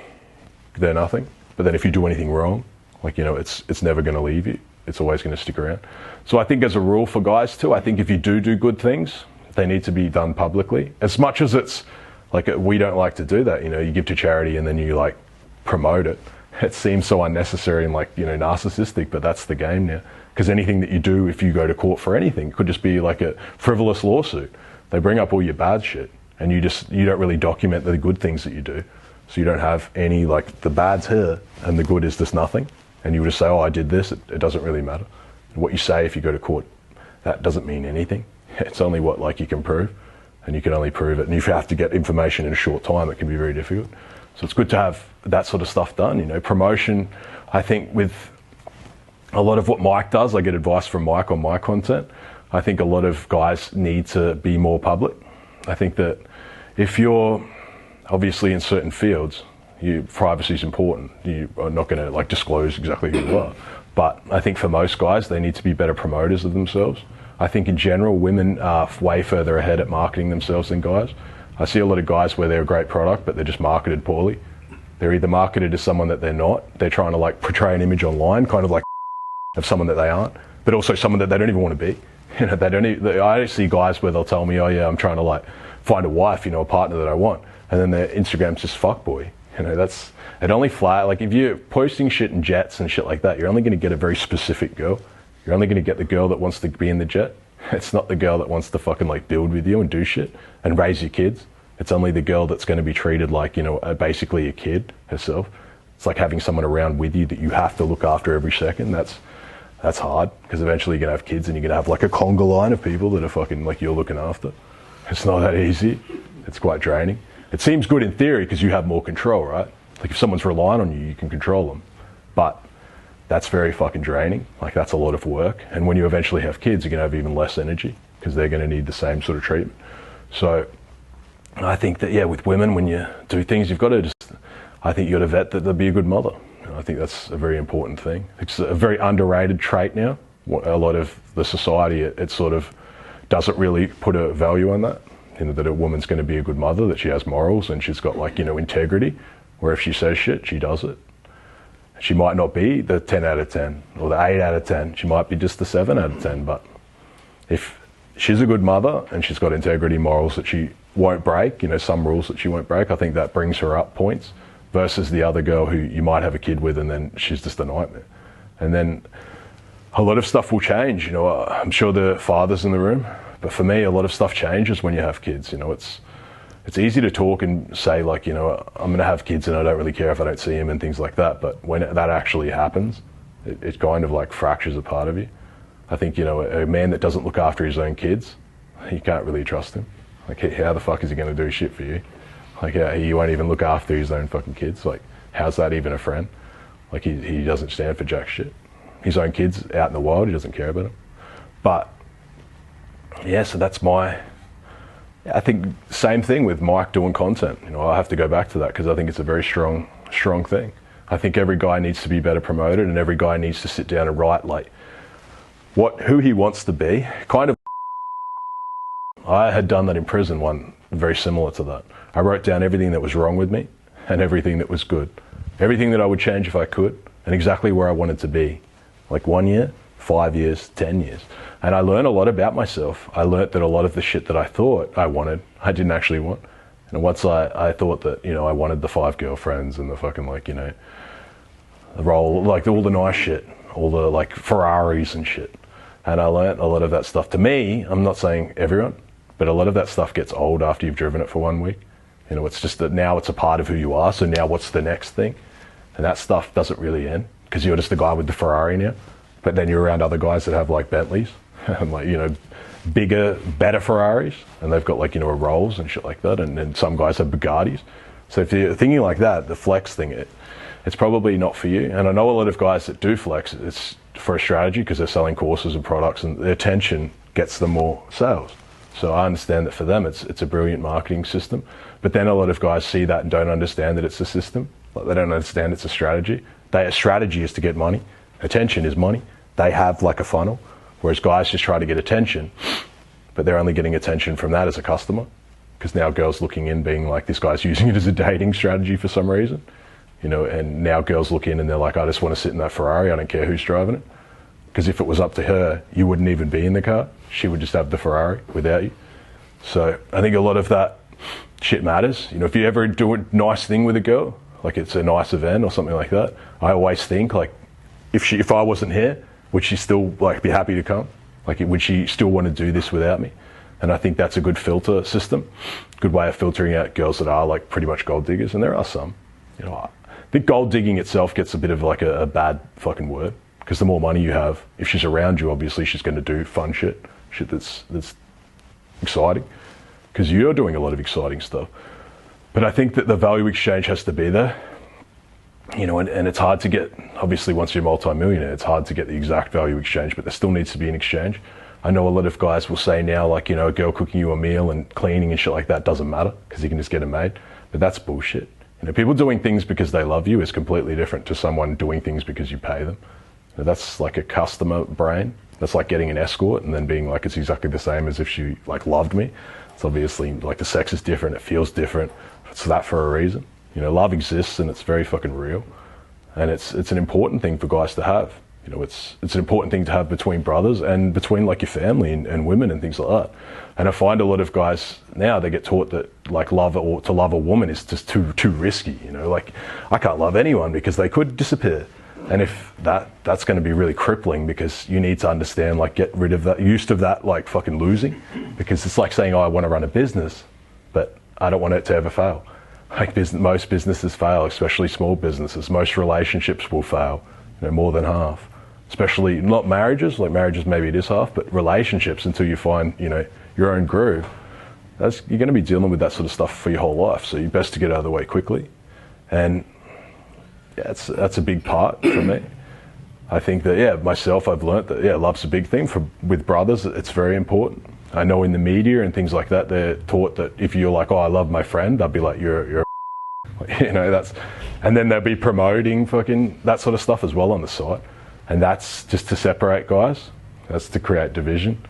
they're nothing. But then if you do anything wrong, like, you know, it's never going to leave you. It's always going to stick around. So I think as a rule for guys too, I think if you do good things, they need to be done publicly. As much as it's, like, we don't like to do that, you know, you give to charity and then you, like, promote it. It seems so unnecessary and, like, you know, narcissistic, but that's the game now. Because anything that you do, if you go to court for anything, could just be like a frivolous lawsuit. They bring up all your bad shit, and you don't really document the good things that you do. So you don't have any, like, the bad's here, and the good is just nothing. And you would just say, oh, I did this, it doesn't really matter. And what you say if you go to court, that doesn't mean anything. It's only what, like, you can prove. and you can only prove it. And if you have to get information in a short time, it can be very difficult. So it's good to have that sort of stuff done. You know, promotion, I think with a lot of what Mike does, I get advice from Mike on my content. I think a lot of guys need to be more public. I think that if you're obviously in certain fields, privacy is important. You are not going to like disclose exactly who you are. But I think for most guys, they need to be better promoters of themselves. I think in general, women are way further ahead at marketing themselves than guys. I see a lot of guys where they're a great product, but they're just marketed poorly. They're either marketed as someone that they're not. They're trying to like portray an image online, kind of like of someone that they aren't, but also someone that they don't even want to be. You know, they don't even, I see guys where they'll tell me, oh yeah, I'm trying to like find a wife, you know, a partner that I want. And then their Instagram's just fuckboy. You know, it only like if you're posting shit in jets and shit like that, you're only going to get a very specific girl. You're only going to get the girl that wants to be in the jet. It's not the girl that wants to fucking like build with you and do shit and raise your kids. It's only the girl that's going to be treated like, you know, basically a kid herself. It's like having someone around with you that you have to look after every second. That's hard, because eventually you're going to have kids and you're going to have like a conga line of people that are fucking like you're looking after. It's not that easy. It's quite draining. It seems good in theory because you have more control, right? Like if someone's relying on you, you can control them. But that's very fucking draining. Like that's a lot of work. And when you eventually have kids, you're going to have even less energy because they're going to need the same sort of treatment. So I think that, yeah, with women, when you do things, you've got to I think you've got to vet that they'll be a good mother. I think that's a very important thing. It's a very underrated trait now. A lot of the society, it sort of doesn't really put a value on that. You know, that a woman's going to be a good mother, that she has morals and she's got like, you know, integrity, where if she says shit, she does it. She might not be the 10 out of 10 or the 8 out of 10. She might be just the 7 out of 10. But if she's a good mother and she's got integrity, morals that she won't break, you know, some rules that she won't break, I think that brings her up points versus the other girl who you might have a kid with and then she's just a nightmare. And then a lot of stuff will change. You know, I'm sure the fathers in the room, but for me, a lot of stuff changes when you have kids. You know, it's easy to talk and say like, you know, I'm going to have kids and I don't really care if I don't see them and things like that. But when that actually happens, it kind of like fractures a part of you. I think, you know, a man that doesn't look after his own kids, you can't really trust him. Like, how the fuck is he going to do shit for you? Like, he won't even look after his own fucking kids. Like, how's that even a friend? Like, he doesn't stand for jack shit. His own kids out in the wild, he doesn't care about them. But, yeah, so that's I think same thing with Mike doing content. You know, I have to go back to that because I think it's a very strong thing. I think every guy needs to be better promoted and every guy needs to sit down and write like who he wants to be. Kind of, I had done that in prison, one very similar to that. I wrote down everything that was wrong with me and everything that was good. Everything that I would change if I could and exactly where I wanted to be. Like 1 year, 5 years, 10 years. And I learned a lot about myself. I learned that a lot of the shit that I thought I wanted, I didn't actually want. And once I thought that, you know, I wanted the 5 girlfriends and the fucking like, you know, the role, like all the nice shit, all the like Ferraris and shit. And I learned a lot of that stuff. To me, I'm not saying everyone, but a lot of that stuff gets old after you've driven it for 1 week. You know, it's just that now it's a part of who you are. So now what's the next thing? And that stuff doesn't really end because you're just the guy with the Ferrari now. But then you're around other guys that have like Bentleys and like, you know, bigger, better Ferraris. And they've got like, you know, a Rolls and shit like that. And then some guys have Bugattis. So if you're thinking like that, the flex thing, it's probably not for you. And I know a lot of guys that do flex, it's for a strategy because they're selling courses and products and their attention gets them more sales. So I understand that for them, it's a brilliant marketing system. But then a lot of guys see that and don't understand that it's a system. Like they don't understand it's a strategy. A strategy is to get money. Attention is money. They have like a funnel, whereas guys just try to get attention, but they're only getting attention from that as a customer. Because now girls looking in being like, this guy's using it as a dating strategy for some reason. You know, and now girls look in and they're like, I just want to sit in that Ferrari. I don't care who's driving it. Because if it was up to her, you wouldn't even be in the car. She would just have the Ferrari without you. So I think a lot of that shit matters. You know, if you ever do a nice thing with a girl, like it's a nice event or something like that, I always think like, if I wasn't here, would she still like be happy to come? Like, would she still want to do this without me? And I think that's a good filter system, good way of filtering out girls that are like pretty much gold diggers. And there are some. You know, I think gold digging itself gets a bit of like a bad fucking word because the more money you have, if she's around you, obviously she's going to do fun shit that's exciting. because you're doing a lot of exciting stuff. But I think that the value exchange has to be there, you know, and it's hard to get, obviously once you're a multi-millionaire, it's hard to get the exact value exchange, but there still needs to be an exchange. I know a lot of guys will say now, like, you know, a girl cooking you a meal and cleaning and shit like that doesn't matter because you can just get it made. But that's bullshit. You know, people doing things because they love you is completely different to someone doing things because you pay them. You know, that's like a customer brain. That's like getting an escort and then being like, it's exactly the same as if she like loved me. It's obviously like the sex is different. It feels different. It's that for a reason. You know, love exists and it's very fucking real. And it's an important thing for guys to have. You know, it's an important thing to have between brothers and between like your family and women and things like that. And I find a lot of guys now, they get taught that like to love a woman is just too risky. You know, like I can't love anyone because they could disappear. And if that's going to be really crippling, because you need to understand, like, get rid of that, used to that, like fucking losing, because it's like saying, oh, I want to run a business, but I don't want it to ever fail. Like most businesses fail, especially small businesses. Most relationships will fail, you know, more than half. Especially not marriages, like marriages maybe it is half, but relationships until you find, you know, your own groove. You're going to be dealing with that sort of stuff for your whole life, so you're best to get out of the way quickly. And yeah, that's a big part for me. I think that, yeah, myself, I've learnt that, yeah, love's a big thing. With brothers, it's very important. I know in the media and things like that, they're taught that if you're like, oh, I love my friend, they'll be like, you're you know, and then they'll be promoting fucking that sort of stuff as well on the side. And that's just to separate guys. That's to create division.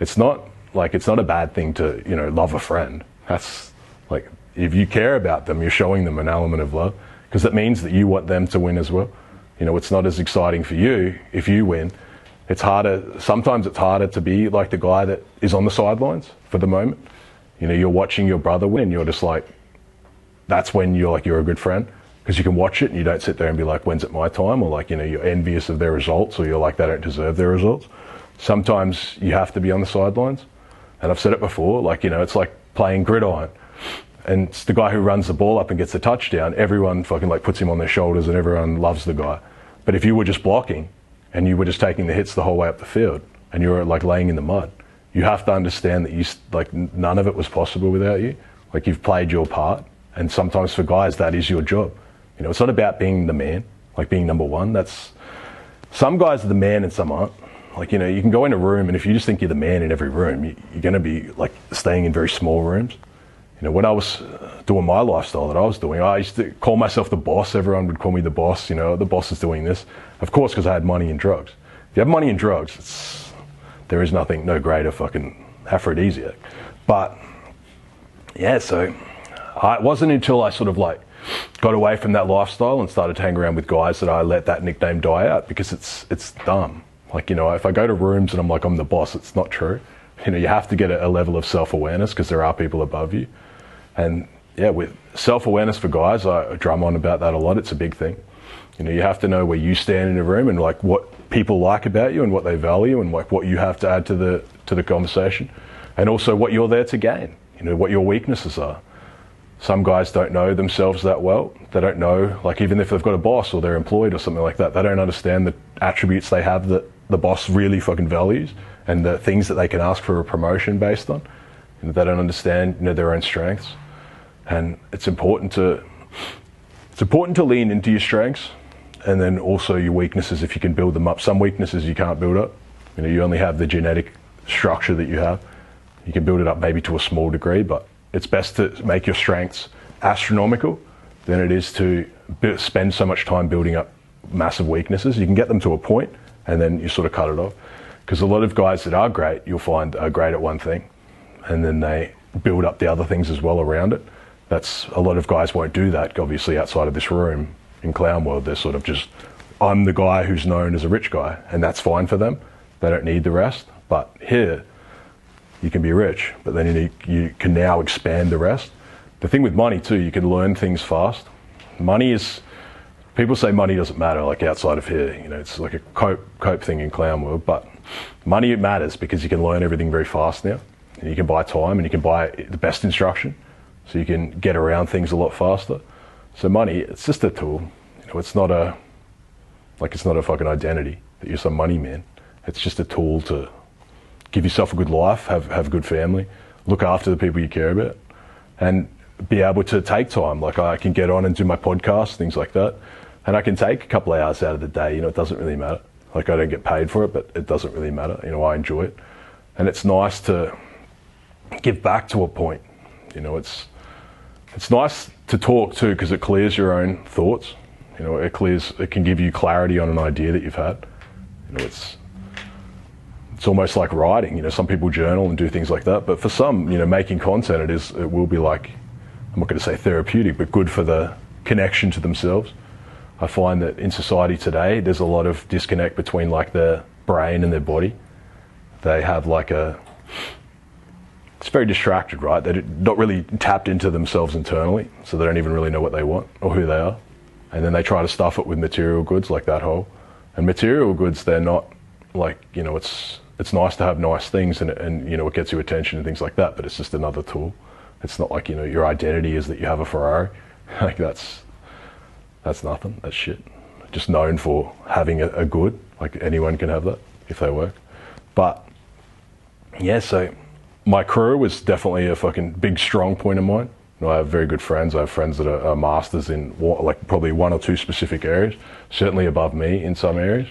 It's not a bad thing to, you know, love a friend. That's like, if you care about them, you're showing them an element of love, because that means that you want them to win as well. You know, it's not as exciting for you if you win. Sometimes it's harder to be like the guy that is on the sidelines for the moment. You know, you're watching your brother win, you're just like, that's when you're a good friend, because you can watch it and you don't sit there and be like, when's it my time? Or like, you know, you're envious of their results, or you're like, they don't deserve their results. Sometimes you have to be on the sidelines. And I've said it before, like, you know, it's like playing gridiron. And it's the guy who runs the ball up and gets the touchdown. Everyone fucking like puts him on their shoulders and everyone loves the guy. But if you were just blocking and you were just taking the hits the whole way up the field and you were like laying in the mud, you have to understand that none of it was possible without you. Like, you've played your part. And sometimes for guys, that is your job. You know, it's not about being the man, like being number one. Some guys are the man and some aren't. Like, you know, you can go in a room and if you just think you're the man in every room, you're going to be like staying in very small rooms. You know, when I was doing my lifestyle that I was doing, I used to call myself the boss. Everyone would call me the boss. You know, the boss is doing this. Of course, because I had money and drugs. If you have money and drugs, there is no greater fucking aphrodisiac. But yeah, so it wasn't until I sort of like got away from that lifestyle and started to hang around with guys that I let that nickname die out, because it's dumb. Like, you know, if I go to rooms and I'm like, I'm the boss, it's not true. You know, you have to get a level of self-awareness, because there are people above you. And yeah, with self-awareness for guys, I drum on about that a lot. It's a big thing. You know, you have to know where you stand in a room and like what people like about you and what they value and like what you have to add to the conversation, and also what you're there to gain. You know, what your weaknesses are. Some guys don't know themselves that well. They don't know, like, even if they've got a boss or they're employed or something like that, they don't understand the attributes they have that the boss really fucking values and the things that they can ask for a promotion based on. You know, they don't understand, you know, their own strengths. And it's important to lean into your strengths, and then also your weaknesses if you can build them up. Some weaknesses you can't build up. You know, you only have the genetic structure that you have. You can build it up maybe to a small degree, but it's best to make your strengths astronomical than it is to spend so much time building up massive weaknesses. You can get them to a point and then you sort of cut it off. Because a lot of guys that are great, you'll find are great at one thing, and then they build up the other things as well around it. A lot of guys won't do that, obviously, outside of this room. In clown world, they're sort of just, I'm the guy who's known as a rich guy, and that's fine for them. They don't need the rest. But here, you can be rich, but then you can now expand the rest. The thing with money too, you can learn things fast. People say money doesn't matter, like outside of here, you know, it's like a cope thing in clown world, but money, it matters because you can learn everything very fast now. And you can buy time and you can buy the best instruction, so you can get around things a lot faster. So money, it's just a tool. You know, it's not a fucking identity that you're some money man. It's just a tool to give yourself a good life, have a good family, look after the people you care about, and be able to take time. Like I can get on and do my podcast, things like that, and I can take a couple of hours out of the day. You know, it doesn't really matter. Like I don't get paid for it, but it doesn't really matter. You know, I enjoy it, and it's nice to give back to a point. You know, it's nice to talk too, because it clears your own thoughts. You know, it can give you clarity on an idea that you've had. You know, it's almost like writing. You know, some people journal and do things like that, but for some, you know, making content, it will be like, I'm not going to say therapeutic, but good for the connection to themselves. I find that in society today, there's a lot of disconnect between like their brain and their body. They have like it's very distracted, right? They're not really tapped into themselves internally, so they don't even really know what they want or who they are. And then they try to stuff it with material goods like that whole. And material goods, they're not like, you know, it's nice to have nice things and you know, it gets you attention and things like that, but it's just another tool. It's not like, you know, your identity is that you have a Ferrari. Like that's nothing, that's shit. Just known for having a good, like anyone can have that if they work. But yeah, so my crew was definitely a fucking big strong point of mine. You know, I have very good friends. I have friends that are masters in like probably one or two specific areas, certainly above me in some areas.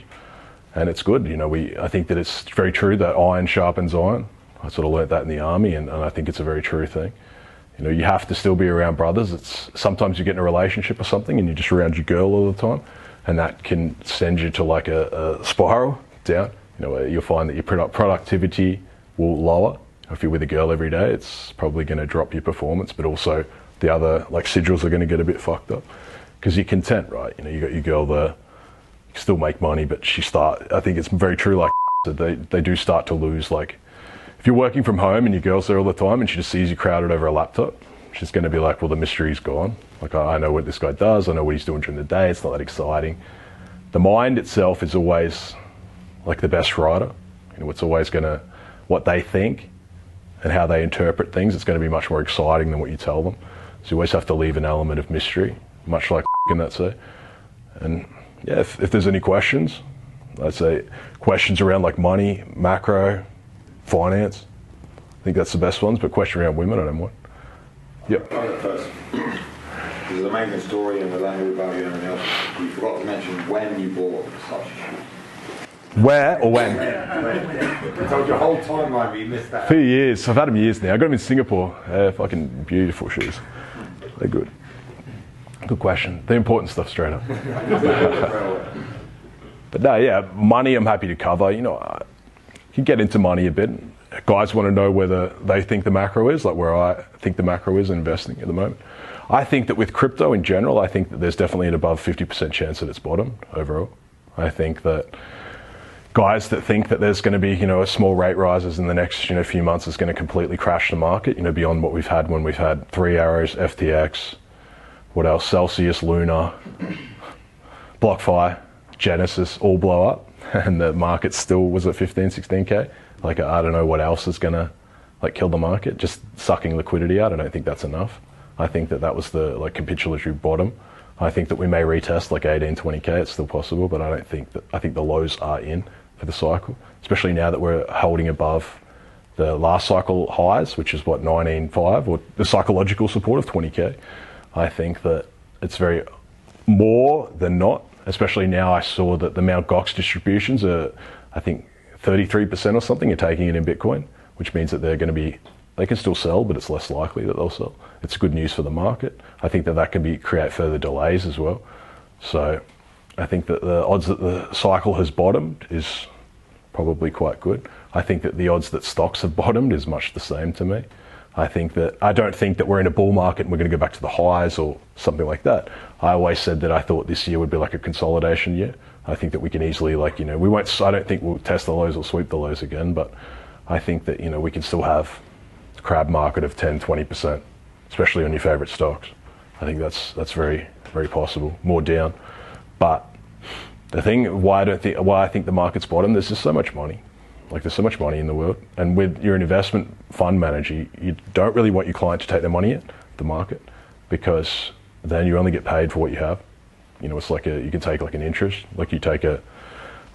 And it's good, you know, I think that it's very true that iron sharpens iron. I sort of learnt that in the army, and I think it's a very true thing. You know, you have to still be around brothers. Sometimes you get in a relationship or something and you're just around your girl all the time, and that can send you to like a spiral down. You know, you'll find that your productivity will lower. If you're with a girl every day, it's probably going to drop your performance, but also the other like sigils are going to get a bit fucked up because you're content, right? You know, you got your girl there, you still make money, but I think it's very true, like they do start to lose. Like if you're working from home and your girl's there all the time and she just sees you crowded over a laptop, she's going to be like, well, the mystery's gone. Like I know what this guy does, I know what he's doing during the day, it's not that exciting. The mind itself is always like the best writer. You know, it's always going to, what they think and how they interpret things, it's going to be much more exciting than what you tell them. So you always have to leave an element of mystery, much like in that say. And yeah, if there's any questions, I'd say questions around like money, macro, finance. I think that's the best ones, but question around women, I don't mind. Yep. I'll go first. There's an amazing story and the language about you and everything else. You forgot to mention when you bought such a shoe. Where or when? I told you a whole timeline, but you missed that. A few years. I've had them years now. I got them in Singapore. They're fucking beautiful shoes. They're good. Good question. The important stuff straight up. But no, yeah, money I'm happy to cover. You know, you can get into money a bit. Guys want to know whether they think the macro is, like where I think the macro is in investing at the moment. I think that with crypto in general, I think that there's definitely an above 50% chance that it's bottomed overall. I think that guys that think that there's going to be, you know, a small rate rises in the next, you know, few months is going to completely crash the market, you know, beyond what we've had when we've had 3 Arrows, FTX, what else, Celsius, Luna, BlockFi, Genesis all blow up, and the market still was at 15, 16K. Like, I don't know what else is going to like kill the market, just sucking liquidity out. I don't think that's enough. I think that was the like capitulatory bottom. I think that we may retest like 18, 20K, it's still possible, but I think the lows are in for the cycle, especially now that we're holding above the last cycle highs, which is what, 19.5, or the psychological support of 20K. I think that it's very more than not, especially now I saw that the Mt. Gox distributions are, I think, 33% or something are taking it in Bitcoin, which means that they're going to be, they can still sell, but it's less likely that they'll sell. It's good news for the market. I think that can create further delays as well. So I think that the odds that the cycle has bottomed is probably quite good. I think that the odds that stocks have bottomed is much the same to me. I don't think that we're in a bull market and we're going to go back to the highs or something like that. I always said that I thought this year would be like a consolidation year. I think that we can easily, like, you know, I don't think we'll test the lows or sweep the lows again, but I think that, you know, we can still have a crab market of 10, 20%, especially on your favorite stocks. I think that's very, very possible, more down. But the thing, why I think the market's bottom, there's just so much money. Like, there's so much money in the world. And with you're an investment fund manager, you don't really want your client to take their money at the market, because then you only get paid for what you have. You know, it's like you can take like an interest, like you take a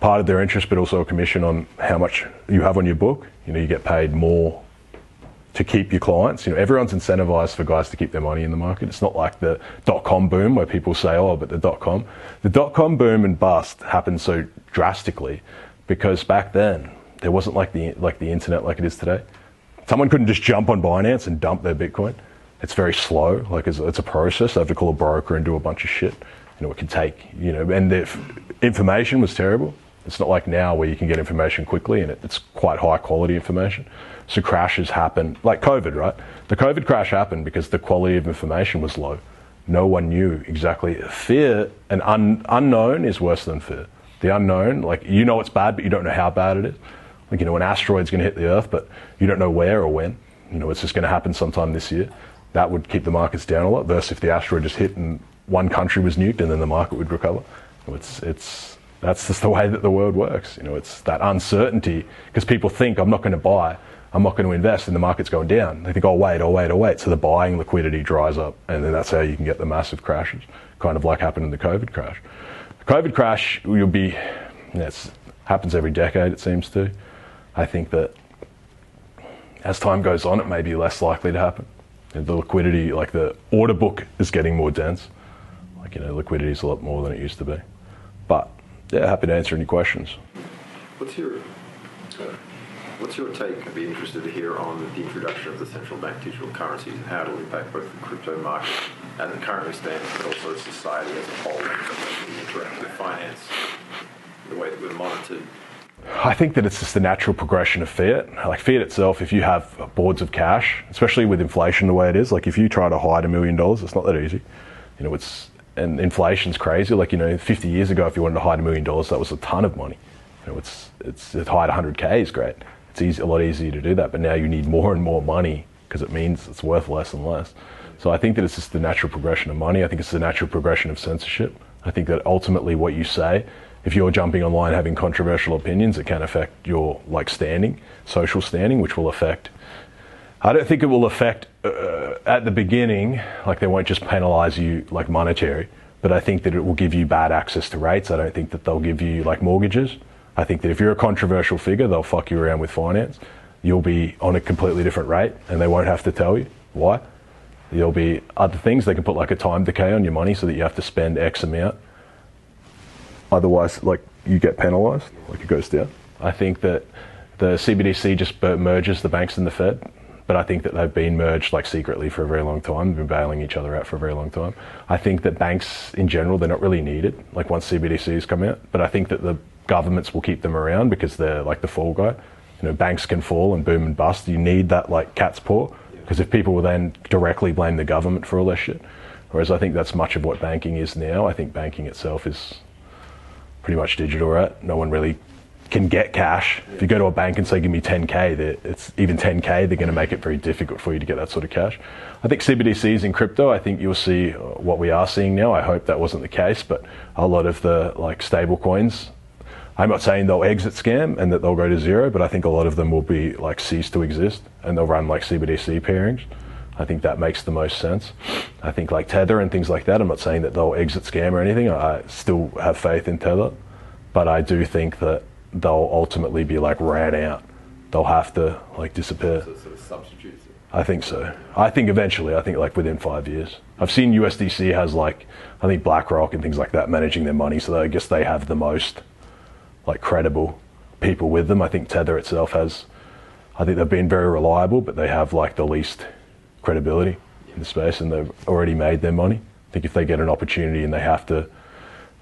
part of their interest, but also a commission on how much you have on your book. You know, you get paid more to keep your clients. Everyone's incentivized for guys to keep their money in the market. It's not like the dot-com boom where people say, oh, but the dot-com boom and bust happened so drastically because back then there wasn't like the internet like it is today. Someone couldn't just jump on Binance and dump their Bitcoin. It's very slow. Like it's a process. They have to call a broker and do a bunch of shit. It can take, and the information was terrible. It's not like now where you can get information quickly and it's quite high quality information. So crashes happen, like COVID, right? The COVID crash happened because the quality of information was low. No one knew exactly. Fear and unknown is worse than fear. The unknown, like it's bad, but you don't know how bad it is. Like, an asteroid's going to hit the Earth, but you don't know where or when. It's just going to happen sometime this year. That would keep the markets down a lot, versus if the asteroid just hit and one country was nuked and then the market would recover. That's just the way that the world works. It's that uncertainty, because people think, I'm not going to buy, I'm not going to invest, and the market's going down. They think, I'll wait. So the buying liquidity dries up, and then that's how you can get the massive crashes, kind of like happened in the COVID crash. The COVID crash, it happens every decade, it seems to. I think that as time goes on, it may be less likely to happen. The liquidity, like the order book is getting more dense. Liquidity is a lot more than it used to be. But yeah, happy to answer any questions. What's your take? I'd be interested to hear on the introduction of the central bank digital currencies and how it will impact both the crypto market as it currently stands, but also society as a whole, the interact with finance, the way that we're monitored. I think that it's just the natural progression of fiat. Like fiat itself, if you have boards of cash, especially with inflation the way it is, like if you try to hide $1 million, it's not that easy. And inflation's crazy. 50 years ago, if you wanted to hide $1 million, that was a ton of money. To hide 100K is great. It's a lot easier to do that. But now you need more and more money because it means it's worth less and less. So I think that it's just the natural progression of money. I think it's the natural progression of censorship. I think that ultimately what you say, if you're jumping online having controversial opinions, it can affect your standing, social standing, which will affect. I don't think it will affect at the beginning, they won't just penalise you monetary, but I think that it will give you bad access to rates. I don't think that they'll give you mortgages. I think that if you're a controversial figure, they'll fuck you around with finance. You'll be on a completely different rate and they won't have to tell you why. There'll be other things. They can put a time decay on your money so that you have to spend X amount. Otherwise, you get penalised, it goes down. I think that the CBDC just merges the banks and the Fed, but I think that they've been merged secretly for a very long time. They've been bailing each other out for a very long time. I think that banks in general, they're not really needed, once CBDCs come out, but I think that the governments will keep them around because they're the fall guy. Banks can fall and boom and bust. You need that cat's paw, because if people will then directly blame the government for all this shit. Whereas I think that's much of what banking is now. I think banking itself is pretty much digital, right? No one really can get cash. If you go to a bank and say, give me 10K, it's even 10K, they're going to make it very difficult for you to get that sort of cash. I think CBDCs in crypto, I think you'll see what we are seeing now. I hope that wasn't the case, but a lot of the stable coins, I'm not saying they'll exit scam and that they'll go to zero, but I think a lot of them will be cease to exist and they'll run CBDC pairings. I think that makes the most sense. I think Tether and things like that, I'm not saying that they'll exit scam or anything. I still have faith in Tether, but I do think that they'll ultimately be ran out. They'll have to disappear. So sort of substitutes it. I think so. I think eventually, within 5 years. I've seen USDC has I think BlackRock and things like that managing their money, so I guess they have the most credible people with them. I think Tether itself has, I think they've been very reliable, but they have the least credibility in the space, and they've already made their money. I think if they get an opportunity and they have to,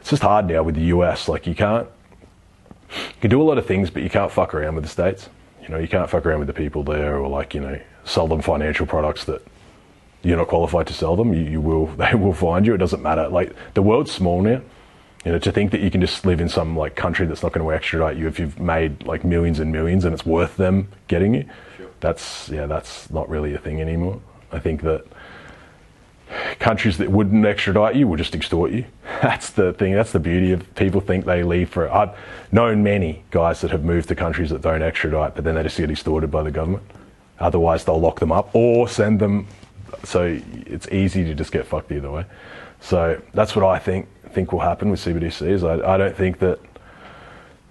it's just hard now with the US. You can do a lot of things, but you can't fuck around with the States. You can't fuck around with the people there, or sell them financial products that you're not qualified to sell them. They will find you. It doesn't matter. The world's small now. To think that you can just live in some country that's not going to extradite you if you've made millions and millions and it's worth them getting you. Sure. That's not really a thing anymore. I think that countries that wouldn't extradite you will just extort you. That's the thing. That's the beauty of people think they leave for. I've known many guys that have moved to countries that don't extradite, but then they just get extorted by the government. Otherwise, they'll lock them up or send them. So it's easy to just get fucked either way. So that's what I think will happen with CBDCs. I don't think that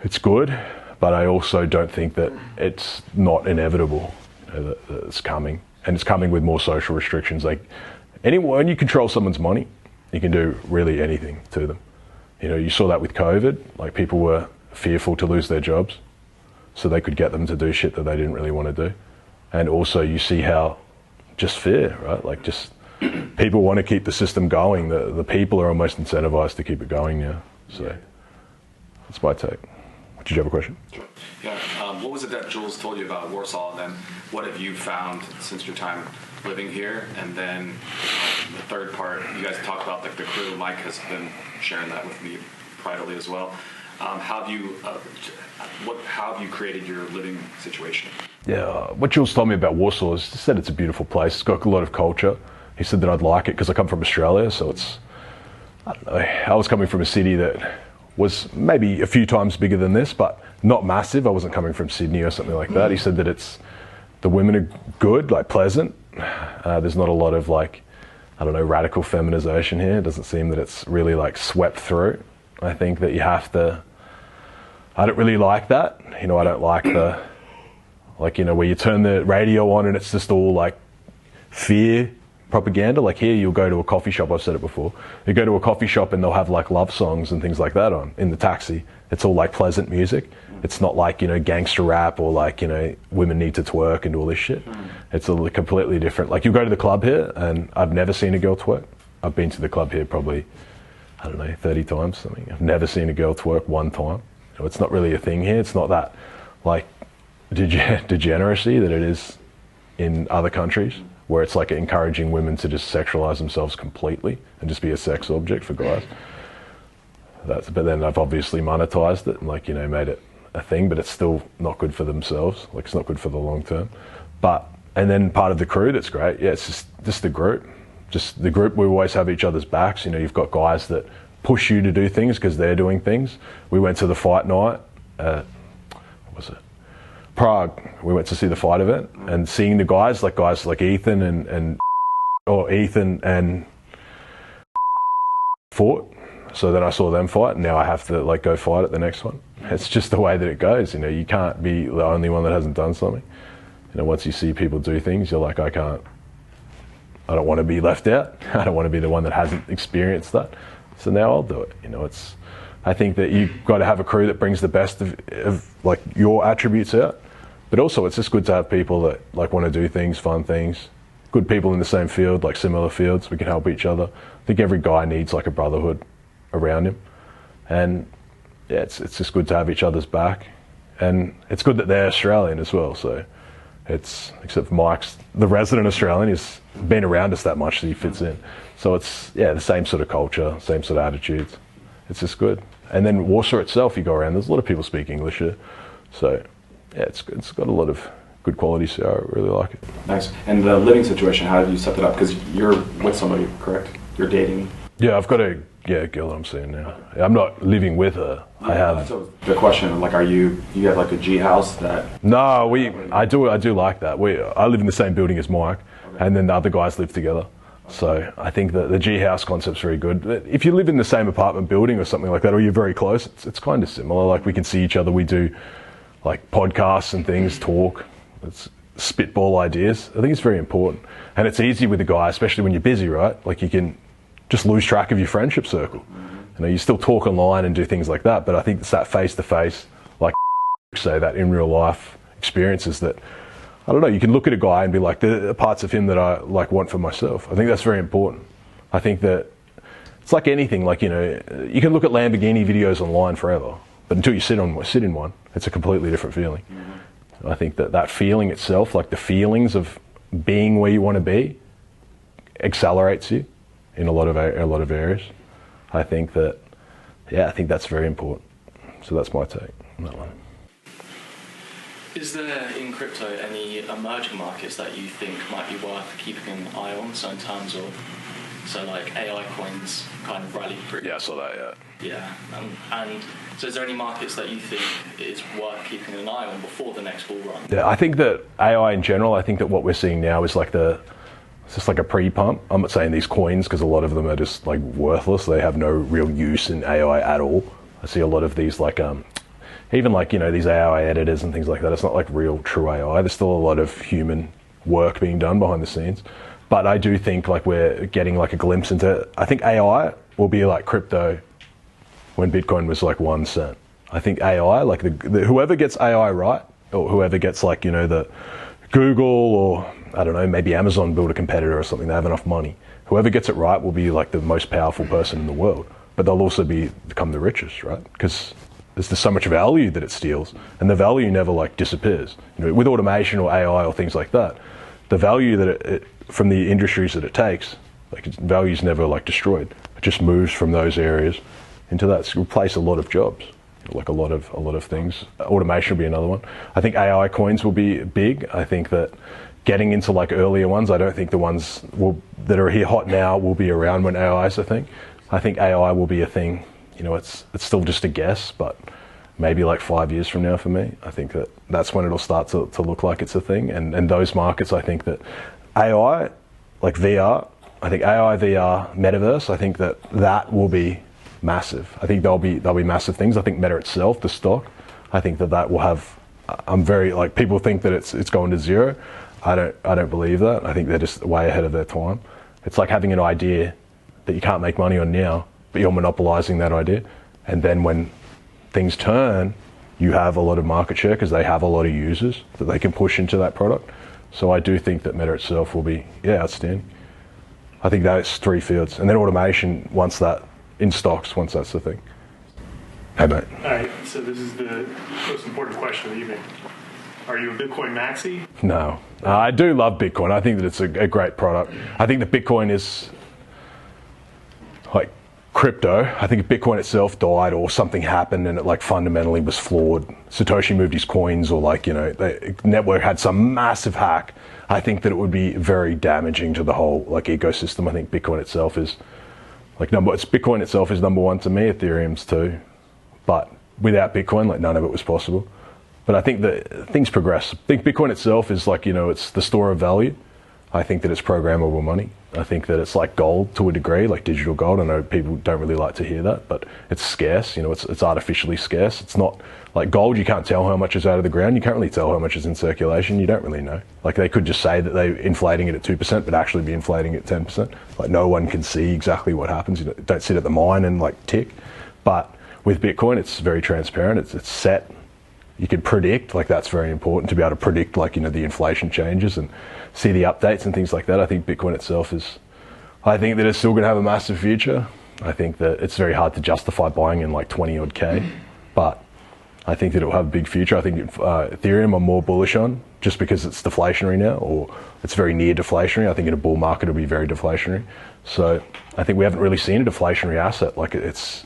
it's good, but I also don't think that it's not inevitable. that's coming, and it's coming with more social restrictions. Like when you control someone's money, you can do really anything to them. You know, you saw that with COVID. Like people were fearful to lose their jobs, so they could get them to do shit that they didn't really want to do. And also you see how just fear, right? Like just people want to keep the system going. The people are almost incentivized to keep it going now. So that's my take. Did you have a question? Sure. Yeah. What was it that Jules told you about Warsaw, and then what have you found since your time living here? And then the third part, you guys talked about like the crew. Mike has been sharing that with me privately as well. How have you created your living situation? Yeah, what Jules told me about Warsaw is he said it's a beautiful place. It's got a lot of culture. He said that I'd like it because I come from Australia, so it's, I don't know, I was coming from a city that was maybe a few times bigger than this, but not massive. I wasn't coming from Sydney or something like that. He said that the women are good, like pleasant. There's not a lot of like, I don't know, radical feminization here. It doesn't seem that it's really like swept through. I think that you have to, I don't really like that. You know, I don't like like, you know, where you turn the radio on and it's just all like fear propaganda. Like here, you'll go to a coffee shop, I've said it before, you go to a coffee shop and they'll have like love songs and things like that on in the taxi. It's all like pleasant music. It's not like, you know, gangster rap or like, you know, women need to twerk and all this shit. It's a completely different, like you go to the club here and I've never seen a girl twerk. I've been to the club here probably, I don't know, 30 times something. I've never seen a girl twerk one time. You know, it's not really a thing here. It's not that like degeneracy that it is in other countries, where it's like encouraging women to just sexualize themselves completely and just be a sex object for guys. But then I've obviously monetized it and like, you know, made it a thing, but it's still not good for themselves. Like it's not good for the long term. But, and then part of the crew that's great, yeah, it's just the group. Just the group, we always have each other's backs. You know, you've got guys that push you to do things because they're doing things. We went to the fight night at, what was it? Prague. We went to see the fight event and seeing the guys like Ethan and fought. So then I saw them fight and now I have to like go fight at the next one. It's just the way that it goes. You know, you can't be the only one that hasn't done something. You know, once you see people do things, you're like, I don't want to be left out. I don't want to be the one that hasn't experienced that. So now I'll do it. You know, I think that you've got to have a crew that brings the best of like your attributes out. But also it's just good to have people that like want to do things, fun things, good people in the same field, like similar fields. We can help each other. I think every guy needs like a brotherhood around him. And yeah, it's just good to have each other's back. And it's good that they're Australian as well. So it's, except for Mike's the resident Australian, he's been around us that much that he fits in. So it's, yeah, the same sort of culture, same sort of attitudes. It's just good. And then Warsaw itself, you go around, there's a lot of people speak English here. So yeah, it's got a lot of good qualities, so I really like it. Nice. And the living situation, how have you set that up? Because you're with somebody, correct? You're dating? Yeah, I've got a girl that I'm seeing now. I'm not living with her. Yeah, I have. So the question, like, you have like a G house that? No, I do like that. I live in the same building as Mike, okay. And then the other guys live together. So I think that the G house concept's very good. If you live in the same apartment building or something like that, or you're very close, it's kind of similar. Like we can see each other. We do like podcasts and things, talk. It's spitball ideas. I think it's very important, and it's easy with a guy, especially when you're busy, right? Like you can just lose track of your friendship circle. You know, you still talk online and do things like that, but I think it's that face-to-face, like say that in real life experiences that, I don't know, you can look at a guy and be like, there are parts of him that I like want for myself. I think that's very important. I think that it's like anything, like, you know, you can look at Lamborghini videos online forever, but until you sit in one, it's a completely different feeling. I think that feeling itself, like the feelings of being where you want to be, accelerates you in a lot of areas. I think that's very important. So that's my take on that one. Is there in crypto any emerging markets that you think might be worth keeping an eye on? So in terms of, like AI coins kind of rallied pretty. Yeah, I saw that. Yeah. Yeah, and so is there any markets that you think it's worth keeping an eye on before the next bull run? Yeah, I think that AI in general, I think that what we're seeing now is like it's just like a pre-pump. I'm not saying these coins because a lot of them are just like worthless. They have no real use in AI at all. I see a lot of these like, even like, these AI editors and things like that, it's not like real true AI. There's still a lot of human work being done behind the scenes. But I do think like we're getting like a glimpse into, I think AI will be like crypto when Bitcoin was like 1 cent. I think AI, like whoever gets AI right, or whoever gets like, the Google or I don't know, maybe Amazon build a competitor or something, they have enough money. Whoever gets it right will be like the most powerful person in the world, but they'll also become the richest, right? Because there's just so much value that it steals, and the value never like disappears. With automation or AI or things like that, the value that it from the industries that it takes, like its value is never like destroyed. It just moves from those areas into that. It's replace a lot of jobs. Like a lot of things. Automation will be another one. I think AI coins will be big. I think that getting into like earlier ones, I don't think the ones that are here hot now will be around when AI is a thing. I think AI will be a thing. It's still just a guess, but maybe like 5 years from now for me. I think that's when it'll start to look like it's a thing. And those markets, I think that AI, like VR, I think AI, VR, metaverse, I think that will be massive. I think there'll be massive things. I think Meta itself, the stock, I think that will have. I'm very like people think that it's going to zero. I don't believe that. I think they're just way ahead of their time. It's like having an idea that you can't make money on now, but you're monopolizing that idea, and then when things turn, you have a lot of market share because they have a lot of users that they can push into that product. So I do think that Meta itself will be outstanding. I think that's 3 fields, and then automation once that's the thing. Hey, mate. All right, so this is the most important question of the evening. Are you a Bitcoin maxi? No. I do love Bitcoin. I think that it's a great product. I think that Bitcoin is like crypto. I think if Bitcoin itself died or something happened and it like fundamentally was flawed, Satoshi moved his coins or like, the network had some massive hack, I think that it would be very damaging to the whole like ecosystem. I think Bitcoin itself is Bitcoin itself is number 1 to me, Ethereum's 2. But without Bitcoin, like none of it was possible. But I think that things progress. I think Bitcoin itself is like, it's the store of value. I think that it's programmable money. I think that it's like gold to a degree, like digital gold. I know people don't really like to hear that, but it's scarce. It's artificially scarce. It's not like gold. You can't tell how much is out of the ground. You can't really tell how much is in circulation. You don't really know. Like they could just say that they're inflating it at 2%, but actually be inflating it at 10%. Like no one can see exactly what happens. You don't sit at the mine and like tick. But with Bitcoin, it's very transparent. It's set. You can predict, like that's very important to be able to predict like, the inflation changes and see the updates and things like that. I think Bitcoin itself I think that it's still going to have a massive future. I think that it's very hard to justify buying in like 20 odd K, but I think that it will have a big future. I think Ethereum I'm more bullish on just because it's deflationary now, or it's very near deflationary. I think in a bull market it'll be very deflationary. So I think we haven't really seen a deflationary asset. Like it's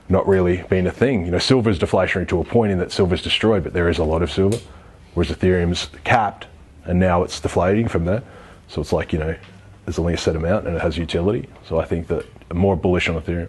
not really been a thing. Silver is deflationary to a point in that silver's destroyed, but there is a lot of silver, whereas Ethereum's capped and now it's deflating from there. So it's like, there's only a set amount and it has utility. So I think that I'm more bullish on Ethereum.